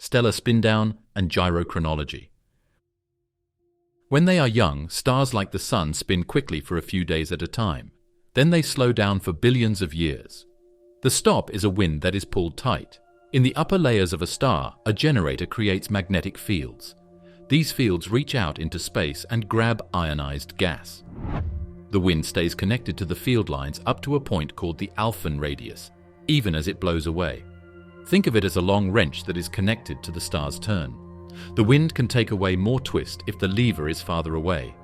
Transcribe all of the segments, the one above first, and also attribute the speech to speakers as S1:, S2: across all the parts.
S1: stellar spin-down, and gyrochronology. When they are young, stars like the Sun spin quickly for a few days at a time. Then they slow down for billions of years. The stop is a wind that is pulled tight. In the upper layers of a star, a generator creates magnetic fields. These fields reach out into space and grab ionized gas. The wind stays connected to the field lines up to a point called the Alphen radius, even as it blows away. Think of it as a long wrench that is connected to the star's turn. The wind can take away more twist if the lever is farther away.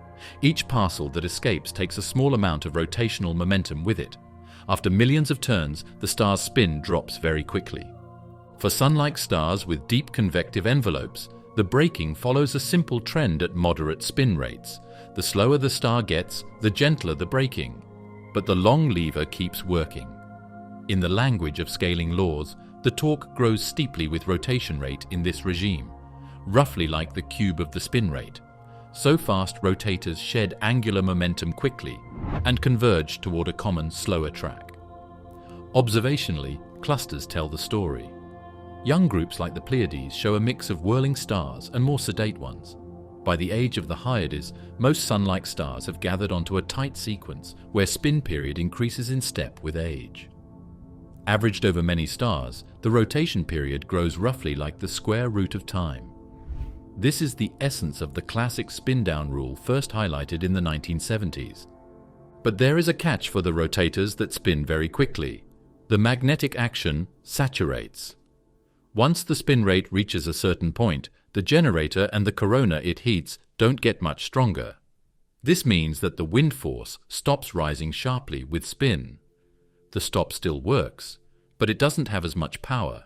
S1: Each parcel that escapes takes a small amount of rotational momentum with it. After millions of turns, the star's spin drops very quickly. For Sun-like stars with deep convective envelopes, the braking follows a simple trend at moderate spin rates. The slower the star gets, the gentler the braking. But the long lever keeps working. In the language of scaling laws, the torque grows steeply with rotation rate in this regime, roughly like the cube of the spin rate. So fast rotators shed angular momentum quickly and converge toward a common slower track. Observationally, clusters tell the story. Young groups like the Pleiades show a mix of whirling stars and more sedate ones. By the age of the Hyades, most Sun-like stars have gathered onto a tight sequence where spin period increases in step with age. Averaged over many stars, the rotation period grows roughly like the square root of time. This is the essence of the classic spin-down rule first highlighted in the 1970s. But there is a catch for the rotators that spin very quickly. The magnetic action saturates. Once the spin rate reaches a certain point, the generator and the corona it heats don't get much stronger. This means that the wind force stops rising sharply with spin. The stop still works, but it doesn't have as much power.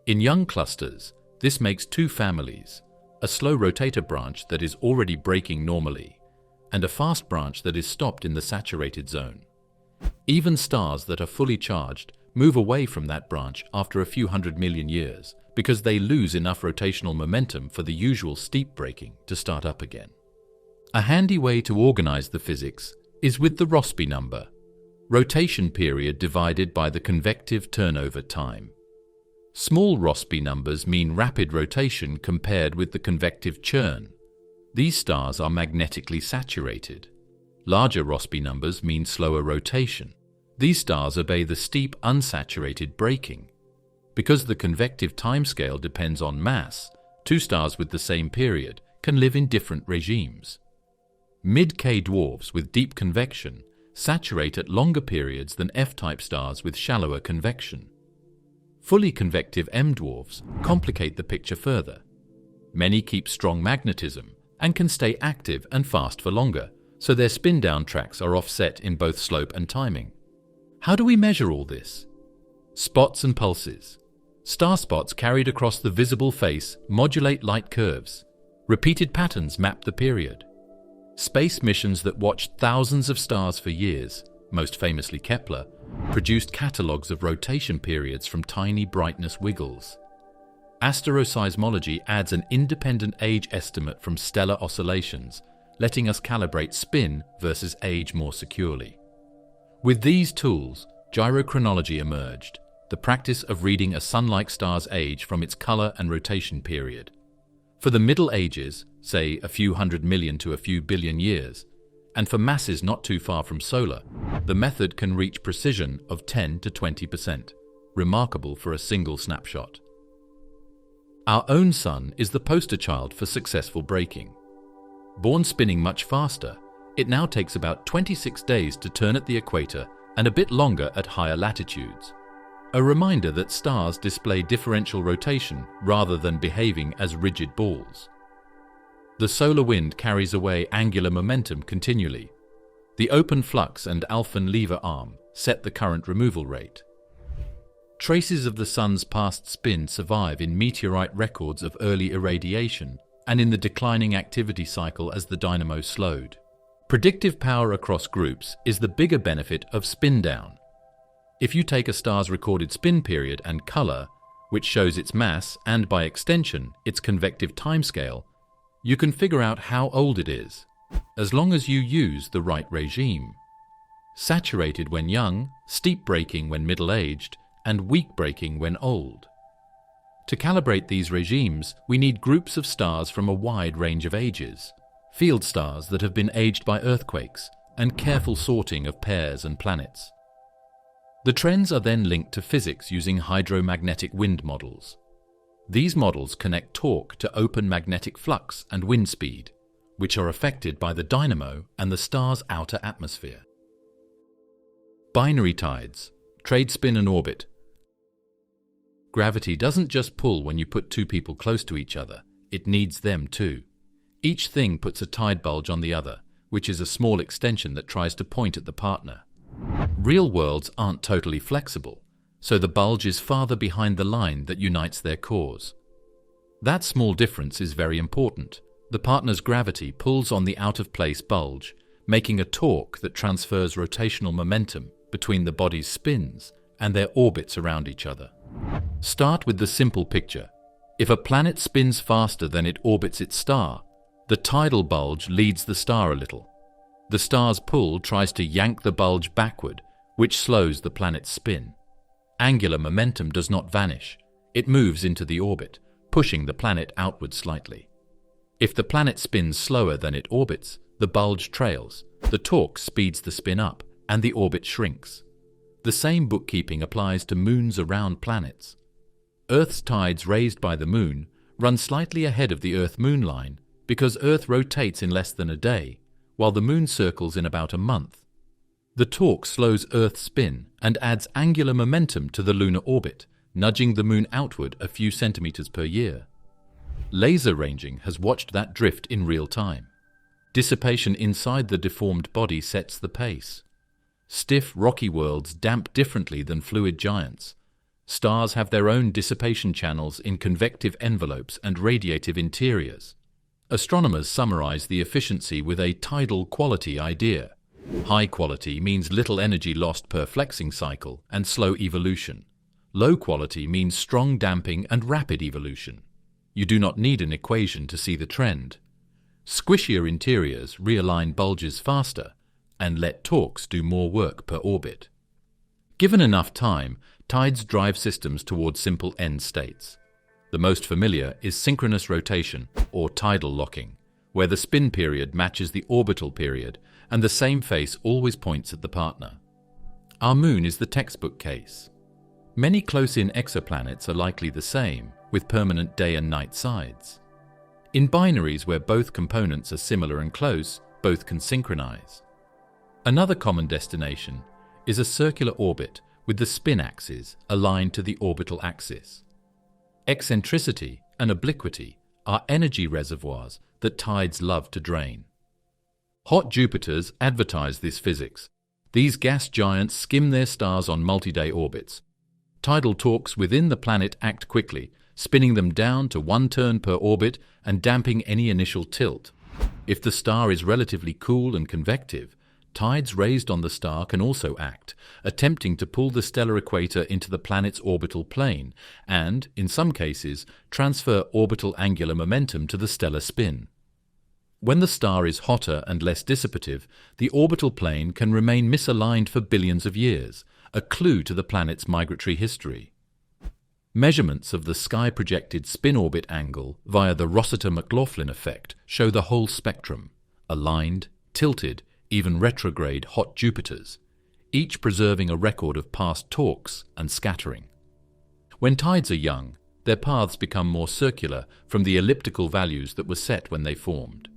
S1: In young clusters, this makes two families, a slow rotator branch that is already braking normally, and a fast branch that is stopped in the saturated zone. Even stars that are fully charged move away from that branch after a few 100 million years because they lose enough rotational momentum for the usual steep braking to start up again. A handy way to organize the physics is with the Rossby number, rotation period divided by the convective turnover time. Small Rossby numbers mean rapid rotation compared with the convective churn. These stars are magnetically saturated. Larger Rossby numbers mean slower rotation. These stars obey the steep unsaturated braking. Because the convective timescale depends on mass, two stars with the same period can live in different regimes. Mid-K dwarfs with deep convection saturate at longer periods than F-type stars with shallower convection. Fully convective M dwarfs complicate the picture further. Many keep strong magnetism and can stay active and fast for longer, so their spin-down tracks are offset in both slope and timing. How do we measure all this? Spots and pulses. Star spots carried across the visible face modulate light curves. Repeated patterns map the period. Space missions that watched thousands of stars for years, most famously Kepler, produced catalogues of rotation periods from tiny brightness wiggles. Asteroseismology adds an independent age estimate from stellar oscillations, letting us calibrate spin versus age more securely. With these tools, gyrochronology emerged, the practice of reading a sun-like star's age from its color and rotation period. For the Middle Ages, say a few 100 million to a few billion years, and for masses not too far from solar, the method can reach precision of 10 to 20%, remarkable for a single snapshot. Our own Sun is the poster child for successful braking. Born spinning much faster, it now takes about 26 days to turn at the equator and a bit longer at higher latitudes. A reminder that stars display differential rotation rather than behaving as rigid balls. The solar wind carries away angular momentum continually. The open flux and Alphen lever arm set the current removal rate. Traces of the Sun's past spin survive in meteorite records of early irradiation and in the declining activity cycle as the dynamo slowed. Predictive power across groups is the bigger benefit of spin-down. If you take a star's recorded spin period and color, which shows its mass and by extension its convective timescale, you can figure out how old it is, as long as you use the right regime. Saturated when young, steep braking when middle-aged, and weak braking when old. To calibrate these regimes, we need groups of stars from a wide range of ages, field stars that have been aged by earthquakes, and careful sorting of pairs and planets. The trends are then linked to physics using hydromagnetic wind models. These models connect torque to open magnetic flux and wind speed, which are affected by the dynamo and the star's outer atmosphere. Binary tides, trade spin and orbit. Gravity doesn't just pull when you put two people close to each other, it needs them too. Each thing puts a tide bulge on the other, which is a small extension that tries to point at the partner. Real worlds aren't totally flexible, so the bulge is farther behind the line that unites their cores. That small difference is very important. The partner's gravity pulls on the out-of-place bulge, making a torque that transfers rotational momentum between the body's spins and their orbits around each other. Start with the simple picture. If a planet spins faster than it orbits its star, the tidal bulge leads the star a little. The star's pull tries to yank the bulge backward, which slows the planet's spin. Angular momentum does not vanish. It moves into the orbit, pushing the planet outward slightly. If the planet spins slower than it orbits, the bulge trails, the torque speeds the spin up, and the orbit shrinks. The same bookkeeping applies to moons around planets. Earth's tides raised by the moon run slightly ahead of the Earth-Moon line because Earth rotates in less than a day, while the moon circles in about a month. The torque slows Earth's spin and adds angular momentum to the lunar orbit, nudging the moon outward a few centimeters per year. Laser ranging has watched that drift in real time. Dissipation inside the deformed body sets the pace. Stiff, rocky worlds damp differently than fluid giants. Stars have their own dissipation channels in convective envelopes and radiative interiors. Astronomers summarize the efficiency with a tidal quality idea. High quality means little energy lost per flexing cycle and slow evolution. Low quality means strong damping and rapid evolution. You do not need an equation to see the trend. Squishier interiors realign bulges faster and let torques do more work per orbit. Given enough time, tides drive systems towards simple end states. The most familiar is synchronous rotation, or tidal locking, where the spin period matches the orbital period and the same face always points at the partner. Our moon is the textbook case. Many close-in exoplanets are likely the same, with permanent day and night sides. In binaries where both components are similar and close, both can synchronize. Another common destination is a circular orbit with the spin axis aligned to the orbital axis. Eccentricity and obliquity are energy reservoirs that tides love to drain. Hot Jupiters advertise this physics. These gas giants skim their stars on multi-day orbits. Tidal torques within the planet act quickly, spinning them down to 1 turn per orbit and damping any initial tilt. If the star is relatively cool and convective, tides raised on the star can also act, attempting to pull the stellar equator into the planet's orbital plane and, in some cases, transfer orbital angular momentum to the stellar spin. When the star is hotter and less dissipative, the orbital plane can remain misaligned for billions of years, a clue to the planet's migratory history. Measurements of the sky-projected spin-orbit angle via the Rossiter-McLaughlin effect show the whole spectrum: aligned, tilted, even retrograde hot Jupiters, each preserving a record of past torques and scattering. When tides are young, their paths become more circular from the elliptical values that were set when they formed.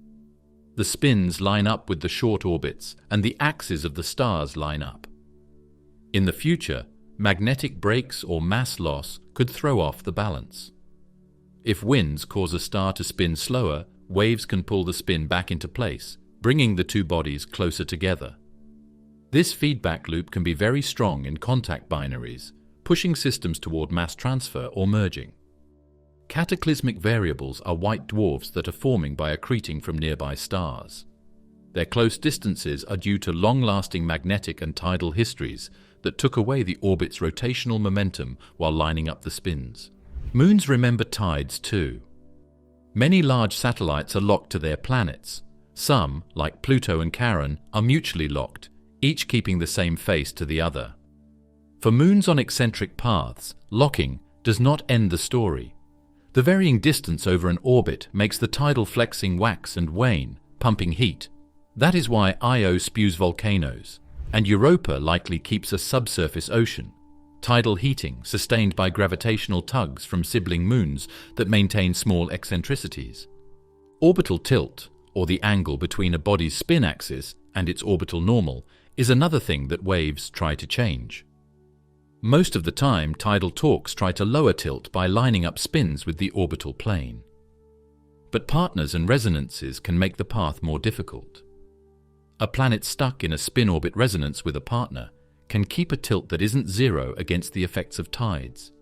S1: The spins line up with the short orbits, and the axes of the stars line up. In the future, magnetic breaks or mass loss could throw off the balance. If winds cause a star to spin slower, waves can pull the spin back into place, bringing the two bodies closer together. This feedback loop can be very strong in contact binaries, pushing systems toward mass transfer or merging. Cataclysmic variables are white dwarfs that are forming by accreting from nearby stars. Their close distances are due to long-lasting magnetic and tidal histories that took away the orbit's rotational momentum while lining up the spins. Moons remember tides too. Many large satellites are locked to their planets. Some, like Pluto and Charon, are mutually locked, each keeping the same face to the other. For moons on eccentric paths, locking does not end the story. The varying distance over an orbit makes the tidal flexing wax and wane, pumping heat. That is why Io spews volcanoes, and Europa likely keeps a subsurface ocean. Tidal heating sustained by gravitational tugs from sibling moons that maintain small eccentricities. Orbital tilt, or the angle between a body's spin axis and its orbital normal, is another thing that waves try to change. Most of the time, tidal torques try to lower tilt by lining up spins with the orbital plane. But partners and resonances can make the path more difficult. A planet stuck in a spin-orbit resonance with a partner can keep a tilt that isn't zero against the effects of tides,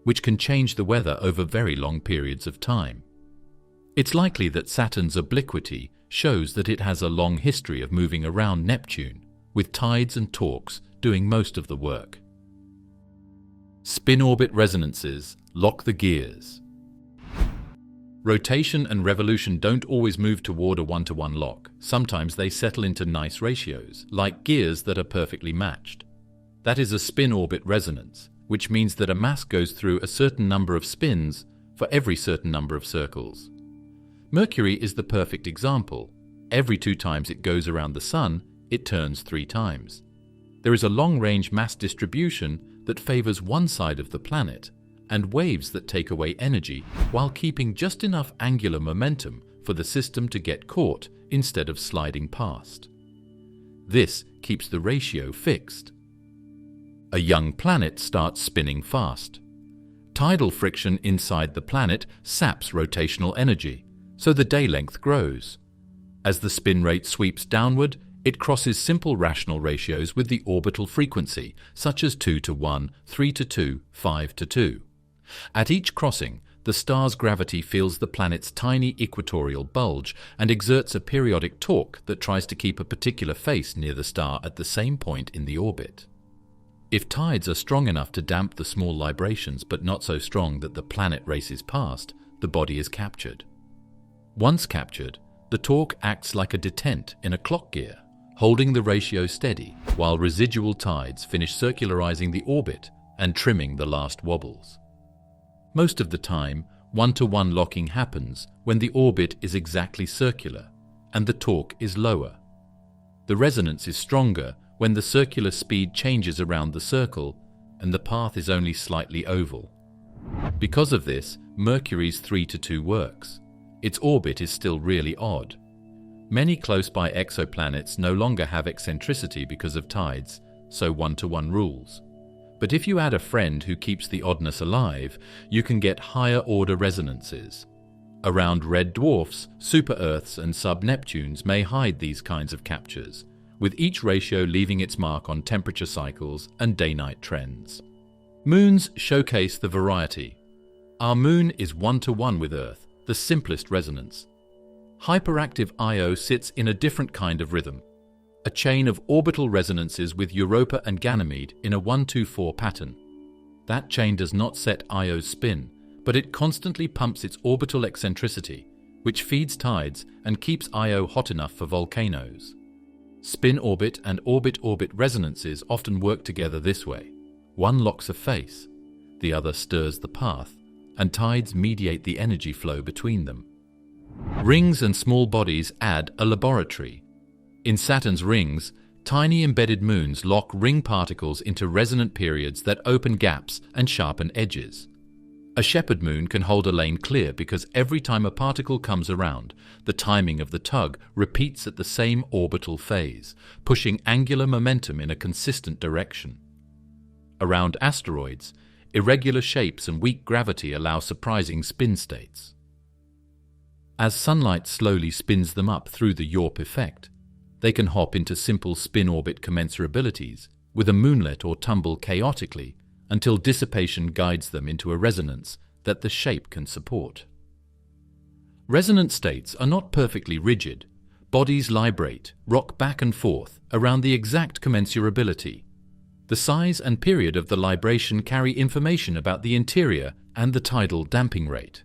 S1: which can change the weather over very long periods of time. It's likely that Saturn's obliquity shows that it has a long history of moving around Neptune, with tides and torques doing most of the work. Spin-orbit resonances lock the gears. Rotation and revolution don't always move toward a one-to-one lock. Sometimes they settle into nice ratios, like gears that are perfectly matched. That is a spin-orbit resonance, which means that a mass goes through a certain number of spins for every certain number of circles. Mercury is the perfect example. Every 2 times it goes around the Sun, it turns 3 times. There is a long-range mass distribution that favors one side of the planet, and waves that take away energy while keeping just enough angular momentum for the system to get caught instead of sliding past. This keeps the ratio fixed. A young planet starts spinning fast. Tidal friction inside the planet saps rotational energy, so the day length grows. As the spin rate sweeps downward, it crosses simple rational ratios with the orbital frequency, such as 2:1, 3:2, 5:2. At each crossing, the star's gravity feels the planet's tiny equatorial bulge and exerts a periodic torque that tries to keep a particular face near the star at the same point in the orbit. If tides are strong enough to damp the small librations but not so strong that the planet races past, the body is captured. Once captured, the torque acts like a detent in a clock gear, holding the ratio steady while residual tides finish circularizing the orbit and trimming the last wobbles. Most of the time, one-to-one locking happens when the orbit is exactly circular and the torque is lower. The resonance is stronger when the circular speed changes around the circle and the path is only slightly oval. Because of this, Mercury's 3:2 works. Its orbit is still really odd. Many close-by exoplanets no longer have eccentricity because of tides, so one-to-one rules. But if you add a friend who keeps the oddness alive, you can get higher-order resonances. Around red dwarfs, super-Earths and sub-Neptunes may hide these kinds of captures, with each ratio leaving its mark on temperature cycles and day-night trends. Moons showcase the variety. Our moon is one-to-one with Earth, the simplest resonance. Hyperactive Io sits in a different kind of rhythm, a chain of orbital resonances with Europa and Ganymede in a 1-2-4 pattern. That chain does not set Io's spin, but it constantly pumps its orbital eccentricity, which feeds tides and keeps Io hot enough for volcanoes. Spin-orbit and orbit-orbit resonances often work together this way. One locks a face, the other stirs the path, and tides mediate the energy flow between them. Rings and small bodies add a laboratory. In Saturn's rings, tiny embedded moons lock ring particles into resonant periods that open gaps and sharpen edges. A shepherd moon can hold a lane clear because every time a particle comes around, the timing of the tug repeats at the same orbital phase, pushing angular momentum in a consistent direction. Around asteroids, irregular shapes and weak gravity allow surprising spin states. As sunlight slowly spins them up through the Yorp effect, they can hop into simple spin-orbit commensurabilities with a moonlet or tumble chaotically until dissipation guides them into a resonance that the shape can support. Resonant states are not perfectly rigid. Bodies librate, rock back and forth around the exact commensurability. The size and period of the libration carry information about the interior and the tidal damping rate.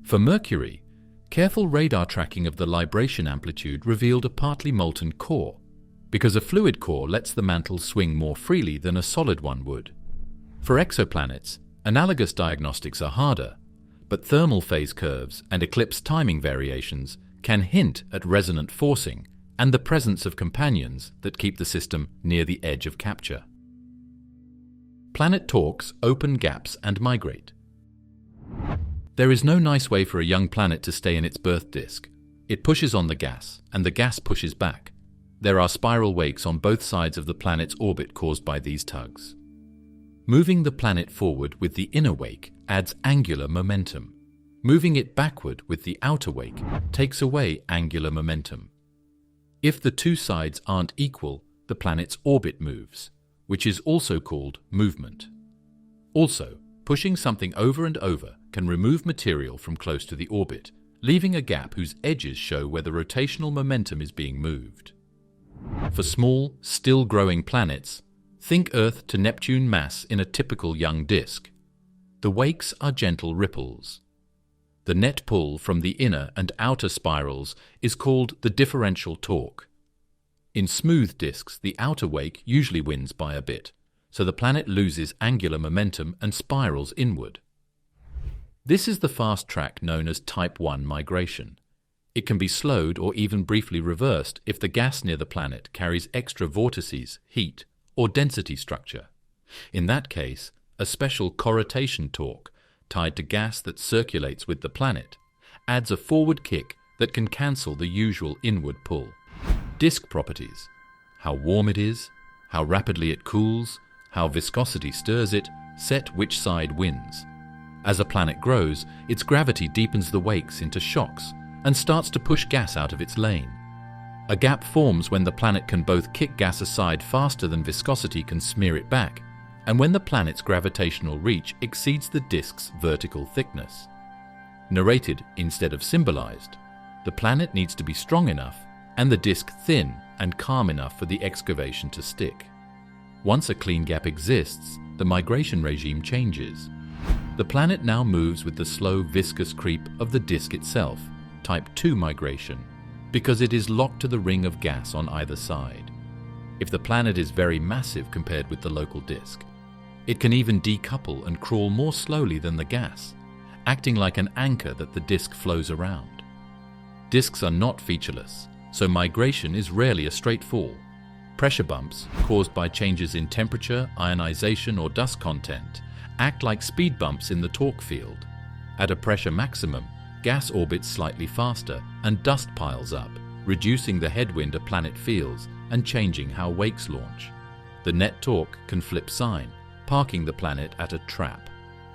S1: For Mercury, careful radar tracking of the libration amplitude revealed a partly molten core, because a fluid core lets the mantle swing more freely than a solid one would. For exoplanets, analogous diagnostics are harder. But thermal phase curves and eclipse timing variations can hint at resonant forcing and the presence of companions that keep the system near the edge of capture. Planet torques open gaps and migrate. There is no nice way for a young planet to stay in its birth disk. It pushes on the gas, and the gas pushes back. There are spiral wakes on both sides of the planet's orbit caused by these tugs. Moving the planet forward with the inner wake adds angular momentum. Moving it backward with the outer wake takes away angular momentum. If the two sides aren't equal, the planet's orbit moves, which is also called movement. Also, pushing something over and over can remove material from close to the orbit, leaving a gap whose edges show where the rotational momentum is being moved. For small, still-growing planets, think Earth to Neptune mass in a typical young disk. The wakes are gentle ripples. The net pull from the inner and outer spirals is called the differential torque. In smooth disks, the outer wake usually wins by a bit, so the planet loses angular momentum and spirals inward. This is the fast track known as Type 1 migration. It can be slowed or even briefly reversed if the gas near the planet carries extra vortices, heat, or density structure. In that case, a special corrotation torque, tied to gas that circulates with the planet, adds a forward kick that can cancel the usual inward pull. Disk properties: how warm it is, how rapidly it cools, how viscosity stirs it, set which side wins. As a planet grows, its gravity deepens the wakes into shocks and starts to push gas out of its lane. A gap forms when the planet can both kick gas aside faster than viscosity can smear it back, and when the planet's gravitational reach exceeds the disk's vertical thickness. Narrated instead of symbolized, the planet needs to be strong enough and the disk thin and calm enough for the excavation to stick. Once a clean gap exists, the migration regime changes. The planet now moves with the slow viscous creep of the disk itself, Type 2 migration, because it is locked to the ring of gas on either side. If the planet is very massive compared with the local disk, it can even decouple and crawl more slowly than the gas, acting like an anchor that the disk flows around. Disks are not featureless, so migration is rarely a straight fall. Pressure bumps, caused by changes in temperature, ionization, or dust content, act like speed bumps in the torque field. At a pressure maximum, gas orbits slightly faster and dust piles up, reducing the headwind a planet feels and changing how wakes launch. The net torque can flip sign, parking the planet at a trap.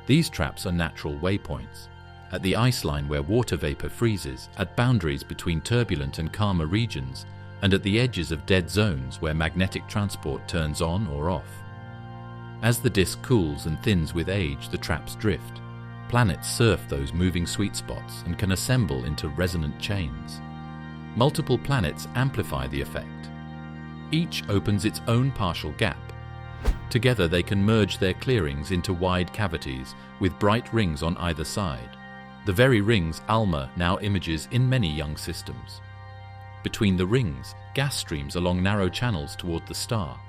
S1: These traps are natural waypoints. At the ice line where water vapor freezes, at boundaries between turbulent and calmer regions, and at the edges of dead zones where magnetic transport turns on or off. As the disk cools and thins with age, the traps drift. Planets surf those moving sweet spots and can assemble into resonant chains. Multiple planets amplify the effect. Each opens its own partial gap. Together they can merge their clearings into wide cavities with bright rings on either side. The very rings ALMA now images in many young systems. Between the rings, gas streams along narrow channels toward the star,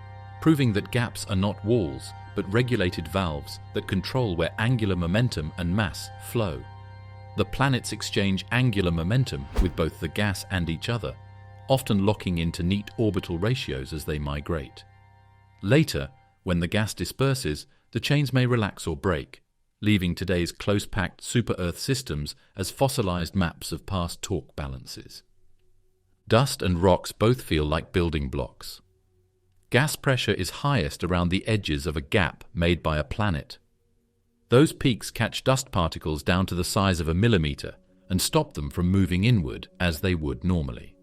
S1: proving that gaps are not walls, but regulated valves that control where angular momentum and mass flow. The planets exchange angular momentum with both the gas and each other, often locking into neat orbital ratios as they migrate. Later, when the gas disperses, the chains may relax or break, leaving today's close-packed super-Earth systems as fossilized maps of past torque balances. Dust and rocks both feel like building blocks. Gas pressure is highest around the edges of a gap made by a planet. Those peaks catch dust particles down to the size of a millimeter and stop them from moving inward as they would normally.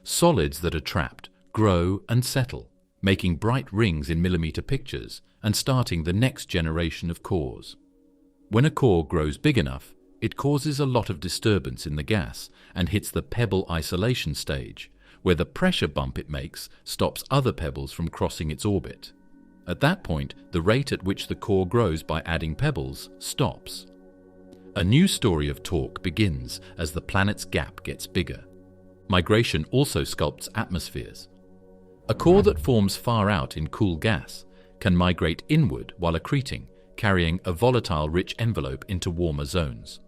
S1: Solids that are trapped grow and settle, making bright rings in millimeter pictures and starting the next generation of cores. When a core grows big enough, it causes a lot of disturbance in the gas and hits the pebble isolation stage, where the pressure bump it makes stops other pebbles from crossing its orbit. At that point, the rate at which the core grows by adding pebbles stops. A new story of torque begins as the planet's gap gets bigger. Migration also sculpts atmospheres. A core that forms far out in cool gas can migrate inward while accreting, carrying a volatile rich envelope into warmer zones.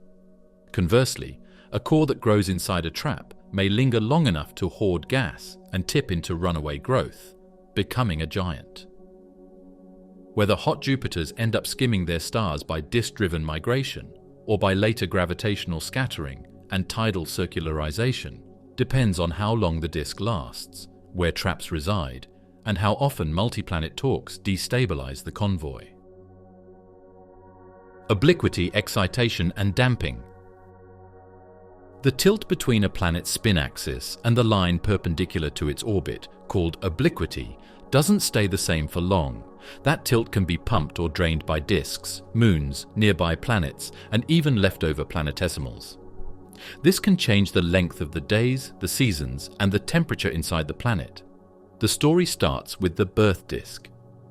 S1: Conversely, a core that grows inside a trap may linger long enough to hoard gas and tip into runaway growth, becoming a giant. Whether hot Jupiters end up skimming their stars by disk-driven migration or by later gravitational scattering and tidal circularization depends on how long the disk lasts, where traps reside, and how often multiplanet talks destabilize the convoy. Obliquity, excitation, and damping. The tilt between a planet's spin axis and the line perpendicular to its orbit, called obliquity, doesn't stay the same for long. That tilt can be pumped or drained by disks, moons, nearby planets, and even leftover planetesimals. This can change the length of the days, the seasons, and the temperature inside the planet. The story starts with the birth disk.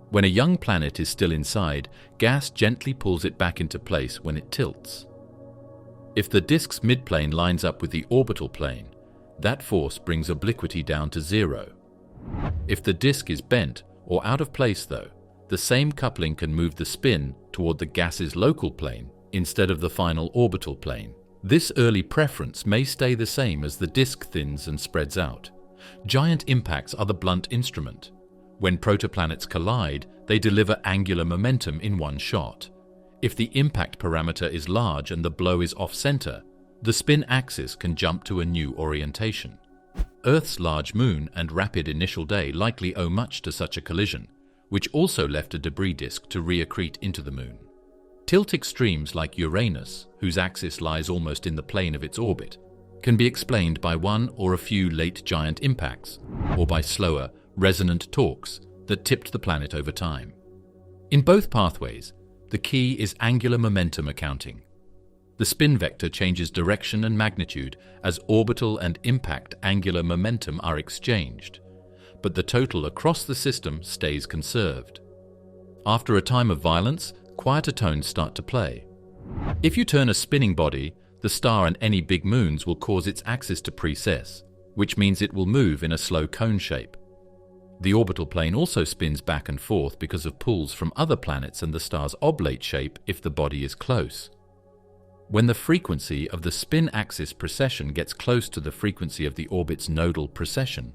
S1: When a young planet is still inside, gas gently pulls it back into place when it tilts. If the disk's midplane lines up with the orbital plane, that force brings obliquity down to zero. If the disk is bent or out of place though, the same coupling can move the spin toward the gas's local plane instead of the final orbital plane. This early preference may stay the same as the disk thins and spreads out. Giant impacts are the blunt instrument. When protoplanets collide, they deliver angular momentum in one shot. If the impact parameter is large and the blow is off-center, the spin axis can jump to a new orientation. Earth's large moon and rapid initial day likely owe much to such a collision, which also left a debris disk to reaccrete into the moon. Tilt extremes like Uranus, whose axis lies almost in the plane of its orbit, can be explained by one or a few late giant impacts, or by slower, resonant torques that tipped the planet over time. In both pathways, the key is angular momentum accounting. The spin vector changes direction and magnitude as orbital and impact angular momentum are exchanged, but the total across the system stays conserved. After a time of violence, quieter tones start to play. If you turn a spinning body, the star and any big moons will cause its axis to precess, which means it will move in a slow cone shape. The orbital plane also spins back and forth because of pulls from other planets and the star's oblate shape if the body is close. When the frequency of the spin axis precession gets close to the frequency of the orbit's nodal precession,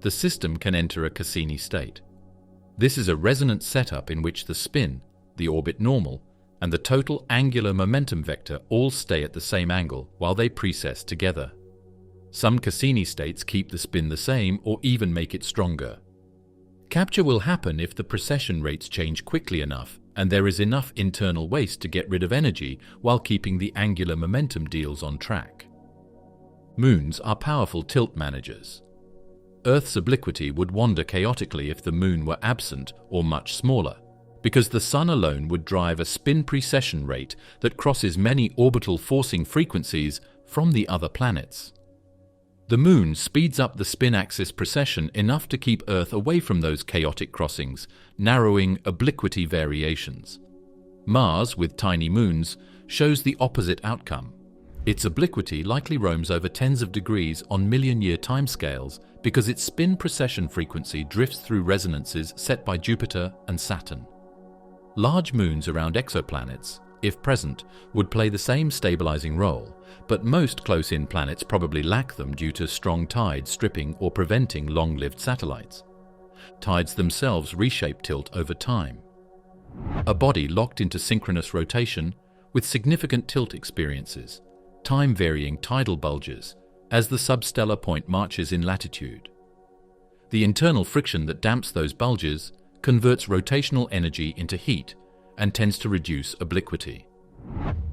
S1: the system can enter a Cassini state. This is a resonant setup in which the spin, the orbit normal, and the total angular momentum vector all stay at the same angle while they precess together. Some Cassini states keep the spin the same or even make it stronger. Capture will happen if the precession rates change quickly enough and there is enough internal waste to get rid of energy while keeping the angular momentum deals on track. Moons are powerful tilt managers. Earth's obliquity would wander chaotically if the moon were absent or much smaller, because the Sun alone would drive a spin precession rate that crosses many orbital forcing frequencies from the other planets. The Moon speeds up the spin axis precession enough to keep Earth away from those chaotic crossings, narrowing obliquity variations. Mars, with tiny moons, shows the opposite outcome. Its obliquity likely roams over tens of degrees on million-year timescales because its spin precession frequency drifts through resonances set by Jupiter and Saturn. Large moons around exoplanets, if present, would play the same stabilizing role, but most close-in planets probably lack them due to strong tides stripping or preventing long-lived satellites. Tides themselves reshape tilt over time. A body locked into synchronous rotation with significant tilt experiences, time-varying tidal bulges, as the substellar point marches in latitude. The internal friction that damps those bulges converts rotational energy into heat and tends to reduce obliquity.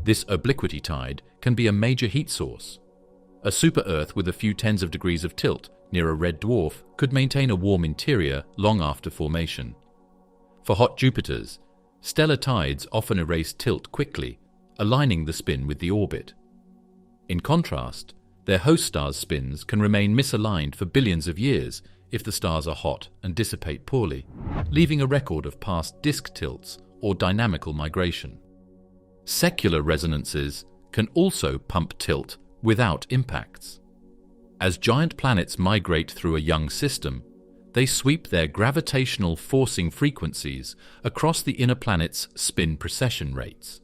S1: This obliquity tide can be a major heat source. A super-Earth with a few tens of degrees of tilt near a red dwarf could maintain a warm interior long after formation. For hot Jupiters, stellar tides often erase tilt quickly, aligning the spin with the orbit. In contrast, their host stars' spins can remain misaligned for billions of years if the stars are hot and dissipate poorly, leaving a record of past disk tilts or dynamical migration. Secular resonances can also pump tilt without impacts. As giant planets migrate through a young system, They sweep their gravitational forcing frequencies across the inner planet's spin precession rates.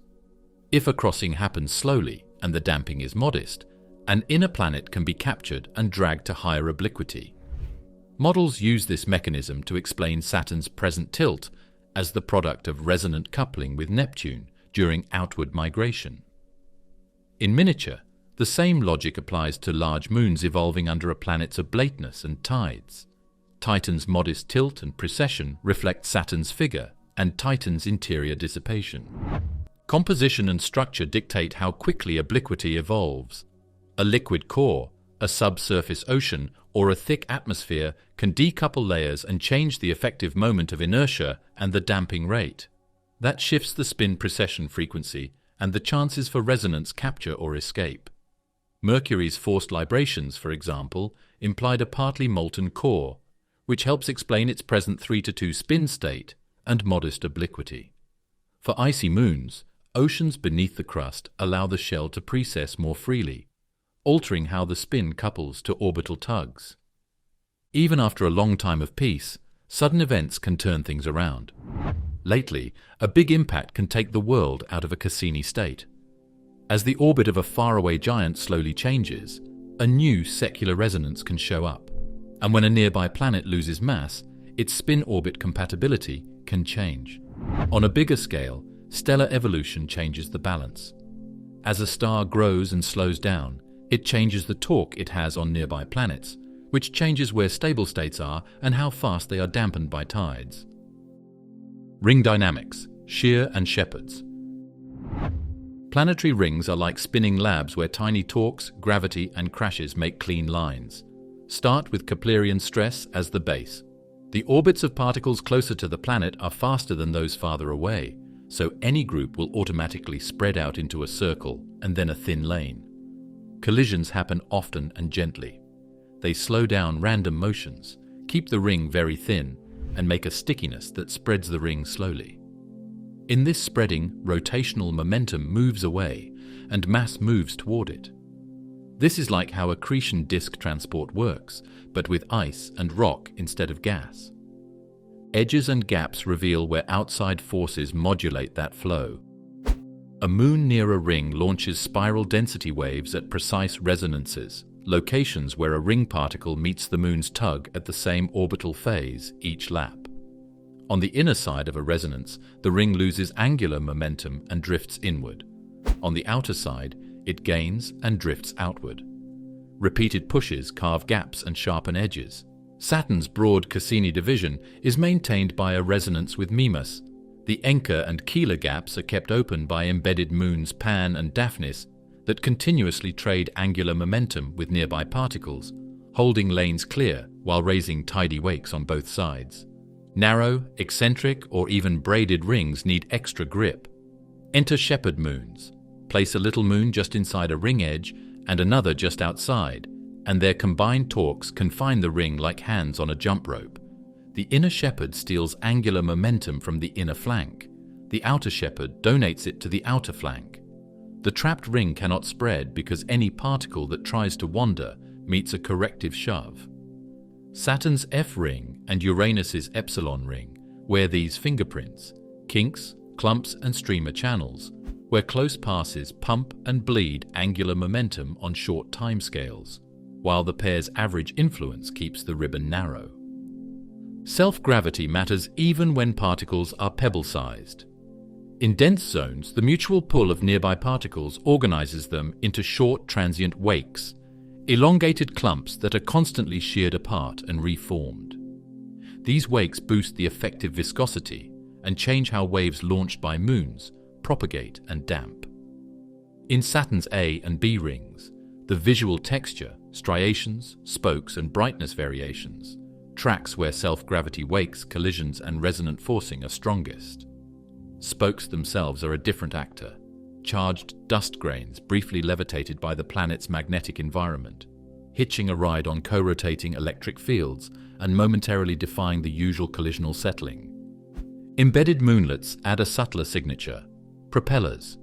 S1: If a crossing happens slowly and the damping is modest, an inner planet can be captured and dragged to higher obliquity. Models use this mechanism to explain Saturn's present tilt as the product of resonant coupling with Neptune during outward migration. In miniature, the same logic applies to large moons evolving under a planet's oblateness and tides. Titan's modest tilt and precession reflect Saturn's figure and Titan's interior dissipation. Composition and structure dictate how quickly obliquity evolves. A liquid core, a subsurface ocean, or a thick atmosphere can decouple layers and change the effective moment of inertia and the damping rate. That shifts the spin precession frequency and the chances for resonance capture or escape. Mercury's forced librations, for example, implied a partly molten core, which helps explain its present 3:2 spin state and modest obliquity. For icy moons, oceans beneath the crust allow the shell to precess more freely, altering how the spin couples to orbital tugs. Even after a long time of peace, sudden events can turn things around. Lately, a big impact can take the world out of a Cassini state. As the orbit of a faraway giant slowly changes, a new secular resonance can show up. And when a nearby planet loses mass, its spin-orbit compatibility can change. On a bigger scale, stellar evolution changes the balance. As a star grows and slows down, it changes the torque it has on nearby planets, which changes where stable states are and how fast they are dampened by tides. Ring dynamics, shear and Shepherds. Planetary rings are like spinning labs where tiny torques, gravity and crashes make clean lines. Start with Keplerian stress as the base. The orbits of particles closer to the planet are faster than those farther away, so any group will automatically spread out into a circle and then a thin lane. Collisions happen often and gently. They slow down random motions, keep the ring very thin, and make a stickiness that spreads the ring slowly. In this spreading, rotational momentum moves away and mass moves toward it. This is like how accretion disk transport works, but with ice and rock instead of gas. Edges and gaps reveal where outside forces modulate that flow. A moon near a ring launches spiral density waves at precise resonances, locations where a ring particle meets the moon's tug at the same orbital phase each lap. On the inner side of a resonance, the ring loses angular momentum and drifts inward. On the outer side, it gains and drifts outward. Repeated pushes carve gaps and sharpen edges. Saturn's broad Cassini division is maintained by a resonance with Mimas. The Encke and Keeler gaps are kept open by embedded moons Pan and Daphnis that continuously trade angular momentum with nearby particles, holding lanes clear while raising tidy wakes on both sides. Narrow, eccentric, or even braided rings need extra grip. Enter shepherd moons. Place a little moon just inside a ring edge and another just outside, and their combined torques confine the ring like hands on a jump rope. The inner shepherd steals angular momentum from the inner flank. The outer shepherd donates it to the outer flank. The trapped ring cannot spread because any particle that tries to wander meets a corrective shove. Saturn's F ring and Uranus's epsilon ring wear these fingerprints, kinks, clumps and streamer channels, where close passes pump and bleed angular momentum on short timescales, while the pair's average influence keeps the ribbon narrow. Self-gravity matters even when particles are pebble-sized. In dense zones, the mutual pull of nearby particles organizes them into short transient wakes, elongated clumps that are constantly sheared apart and reformed. These wakes boost the effective viscosity and change how waves launched by moons propagate and damp. In Saturn's A and B rings, the visual texture, striations, spokes and brightness variations tracks where self-gravity wakes, collisions and resonant forcing are strongest. Spokes themselves are a different actor, charged dust grains briefly levitated by the planet's magnetic environment, hitching a ride on co-rotating electric fields and momentarily defying the usual collisional settling. Embedded moonlets add a subtler signature, propellers.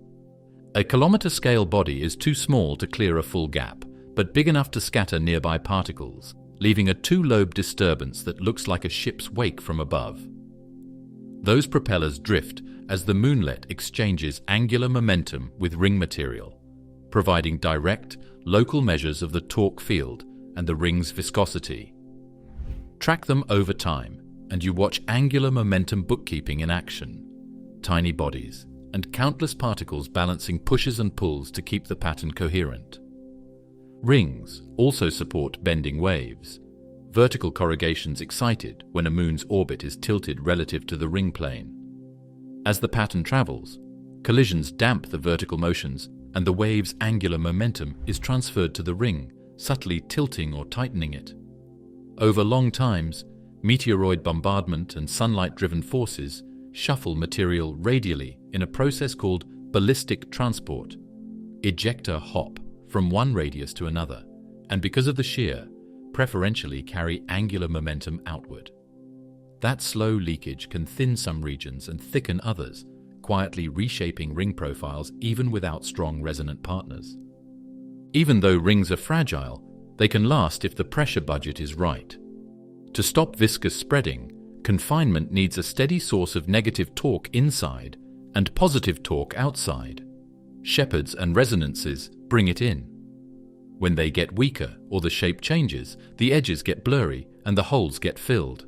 S1: A kilometer-scale body is too small to clear a full gap, but big enough to scatter nearby particles, leaving a two-lobe disturbance that looks like a ship's wake from above. Those propellers drift as the moonlet exchanges angular momentum with ring material, providing direct, local measures of the torque field and the ring's viscosity. Track them over time, and you watch angular momentum bookkeeping in action. Tiny bodies and countless particles balancing pushes and pulls to keep the pattern coherent. Rings also support bending waves, vertical corrugations excited when a moon's orbit is tilted relative to the ring plane. As the pattern travels, collisions damp the vertical motions, and the wave's angular momentum is transferred to the ring, subtly tilting or tightening it. Over long times, meteoroid bombardment and sunlight-driven forces shuffle material radially in a process called ballistic transport, ejector hop, from one radius to another, and because of the shear, preferentially carry angular momentum outward. That slow leakage can thin some regions and thicken others, quietly reshaping ring profiles even without strong resonant partners. Even though rings are fragile, they can last if the pressure budget is right. To stop viscous spreading, confinement needs a steady source of negative torque inside and positive torque outside. Shepherds and resonances bring it in. When they get weaker or the shape changes, the edges get blurry and the holes get filled.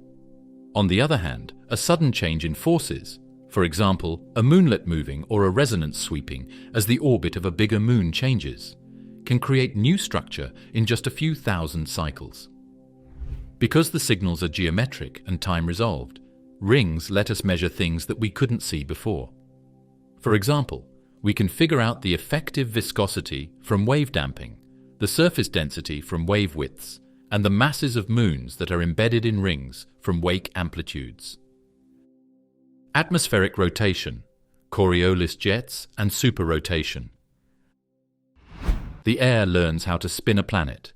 S1: On the other hand, a sudden change in forces, for example, a moonlet moving or a resonance sweeping as the orbit of a bigger moon changes, can create new structure in just a few thousand cycles. Because the signals are geometric and time-resolved, rings let us measure things that we couldn't see before. For example, we can figure out the effective viscosity from wave damping, the surface density from wave widths, and the masses of moons that are embedded in rings from wake amplitudes. Atmospheric rotation, Coriolis jets, and superrotation. The air learns how to spin a planet.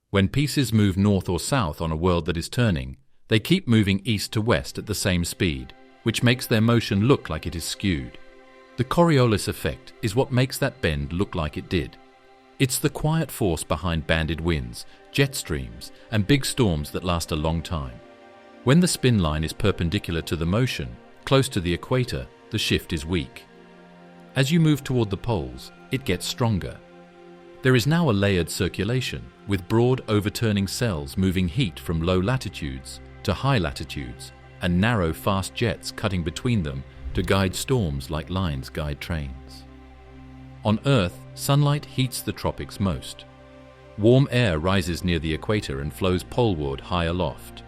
S1: When pieces move north or south on a world that is turning, they keep moving east to west at the same speed, which makes their motion look like it is skewed. The Coriolis effect is what makes that bend look like it did. It's the quiet force behind banded winds, jet streams, and big storms that last a long time. When the spin line is perpendicular to the motion, close to the equator, the shift is weak. As you move toward the poles, it gets stronger. There is now a layered circulation, with broad overturning cells moving heat from low latitudes to high latitudes, and narrow fast jets cutting between them to guide storms like lines guide trains. On Earth, sunlight heats the tropics most. Warm air rises near the equator and flows poleward high aloft.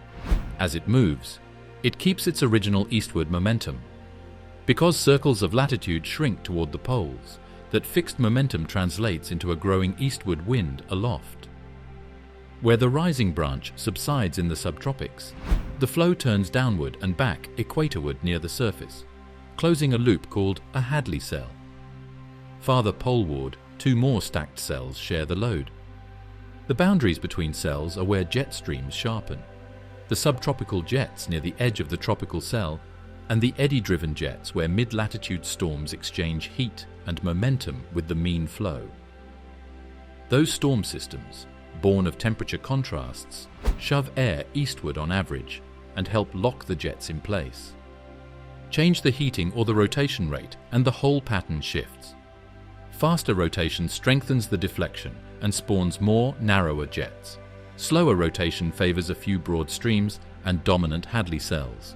S1: As it moves, it keeps its original eastward momentum. Because circles of latitude shrink toward the poles, that fixed momentum translates into a growing eastward wind aloft. Where the rising branch subsides in the subtropics, the flow turns downward and back equatorward near the surface, closing a loop called a Hadley cell. Farther poleward, two more stacked cells share the load. The boundaries between cells are where jet streams sharpen. The subtropical jets near the edge of the tropical cell, and the eddy-driven jets where mid-latitude storms exchange heat and momentum with the mean flow. Those storm systems, born of temperature contrasts, shove air eastward on average and help lock the jets in place. Change the heating or the rotation rate and the whole pattern shifts. Faster rotation strengthens the deflection and spawns more, narrower jets. Slower rotation favors a few broad streams and dominant Hadley cells.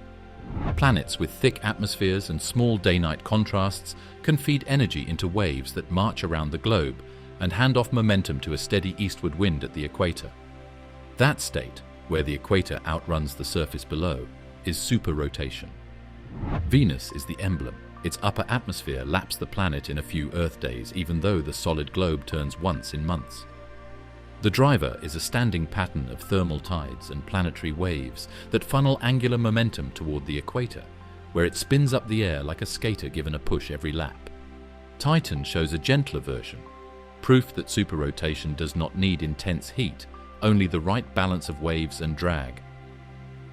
S1: Planets with thick atmospheres and small day-night contrasts can feed energy into waves that march around the globe and hand off momentum to a steady eastward wind at the equator. That state, where the equator outruns the surface below, is superrotation. Venus is the emblem. Its upper atmosphere laps the planet in a few Earth days, even though the solid globe turns once in months. The driver is a standing pattern of thermal tides and planetary waves that funnel angular momentum toward the equator, where it spins up the air like a skater given a push every lap. Titan shows a gentler version, proof that superrotation does not need intense heat, only the right balance of waves and drag.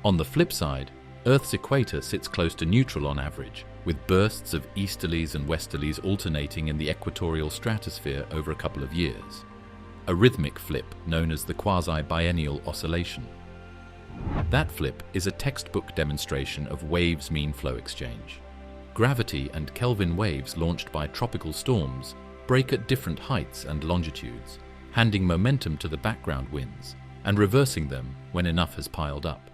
S1: On the flip side, Earth's equator sits close to neutral on average, with bursts of easterlies and westerlies alternating in the equatorial stratosphere over a couple of years. a rhythmic flip known as the quasi-biennial oscillation. That flip is a textbook demonstration of waves mean flow exchange. Gravity and Kelvin waves launched by tropical storms break at different heights and longitudes, handing momentum to the background winds and reversing them when enough has piled up.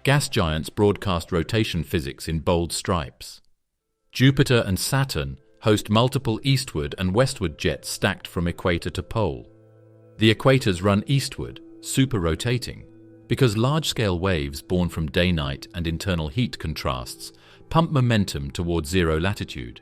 S1: Gas giants broadcast rotation physics in bold stripes. Jupiter and Saturn host multiple eastward and westward jets stacked from equator to pole. The equators run eastward, super-rotating, because large-scale waves born from day-night and internal heat contrasts pump momentum toward zero latitude.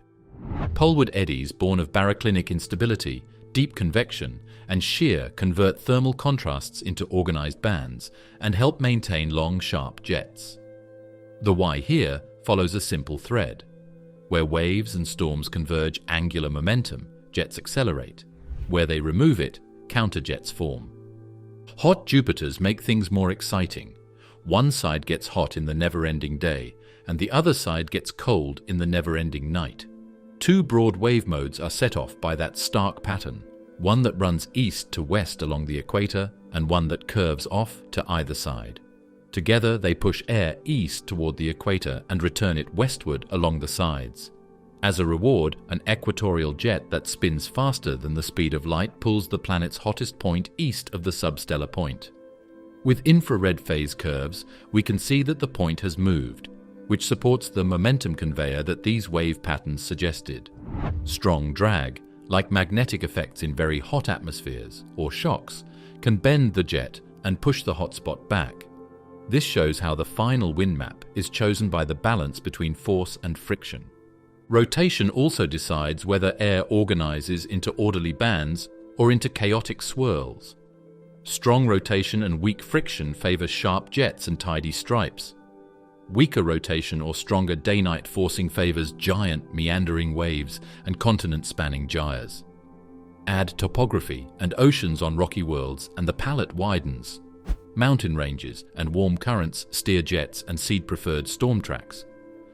S1: Poleward eddies born of baroclinic instability, deep convection, and shear convert thermal contrasts into organized bands and help maintain long, sharp jets. The Y here follows a simple thread. Where waves and storms converge angular momentum, jets accelerate. Where they remove it, counterjets form. Hot Jupiters make things more exciting. One side gets hot in the never-ending day, and the other side gets cold in the never-ending night. Two broad wave modes are set off by that stark pattern, one that runs east to west along the equator and one that curves off to either side. Together they push air east toward the equator and return it westward along the sides. As a reward, an equatorial jet that spins faster than the speed of light pulls the planet's hottest point east of the substellar point. With infrared phase curves, we can see that the point has moved, which supports the momentum conveyor that these wave patterns suggested. Strong drag, like magnetic effects in very hot atmospheres, or shocks, can bend the jet and push the hotspot back. This shows how the final wind map is chosen by the balance between force and friction. Rotation also decides whether air organizes into orderly bands or into chaotic swirls. Strong rotation and weak friction favor sharp jets and tidy stripes. Weaker rotation or stronger day-night forcing favors giant meandering waves and continent-spanning gyres. Add topography and oceans on rocky worlds and the palette widens. Mountain ranges and warm currents steer jets and seed-preferred storm tracks.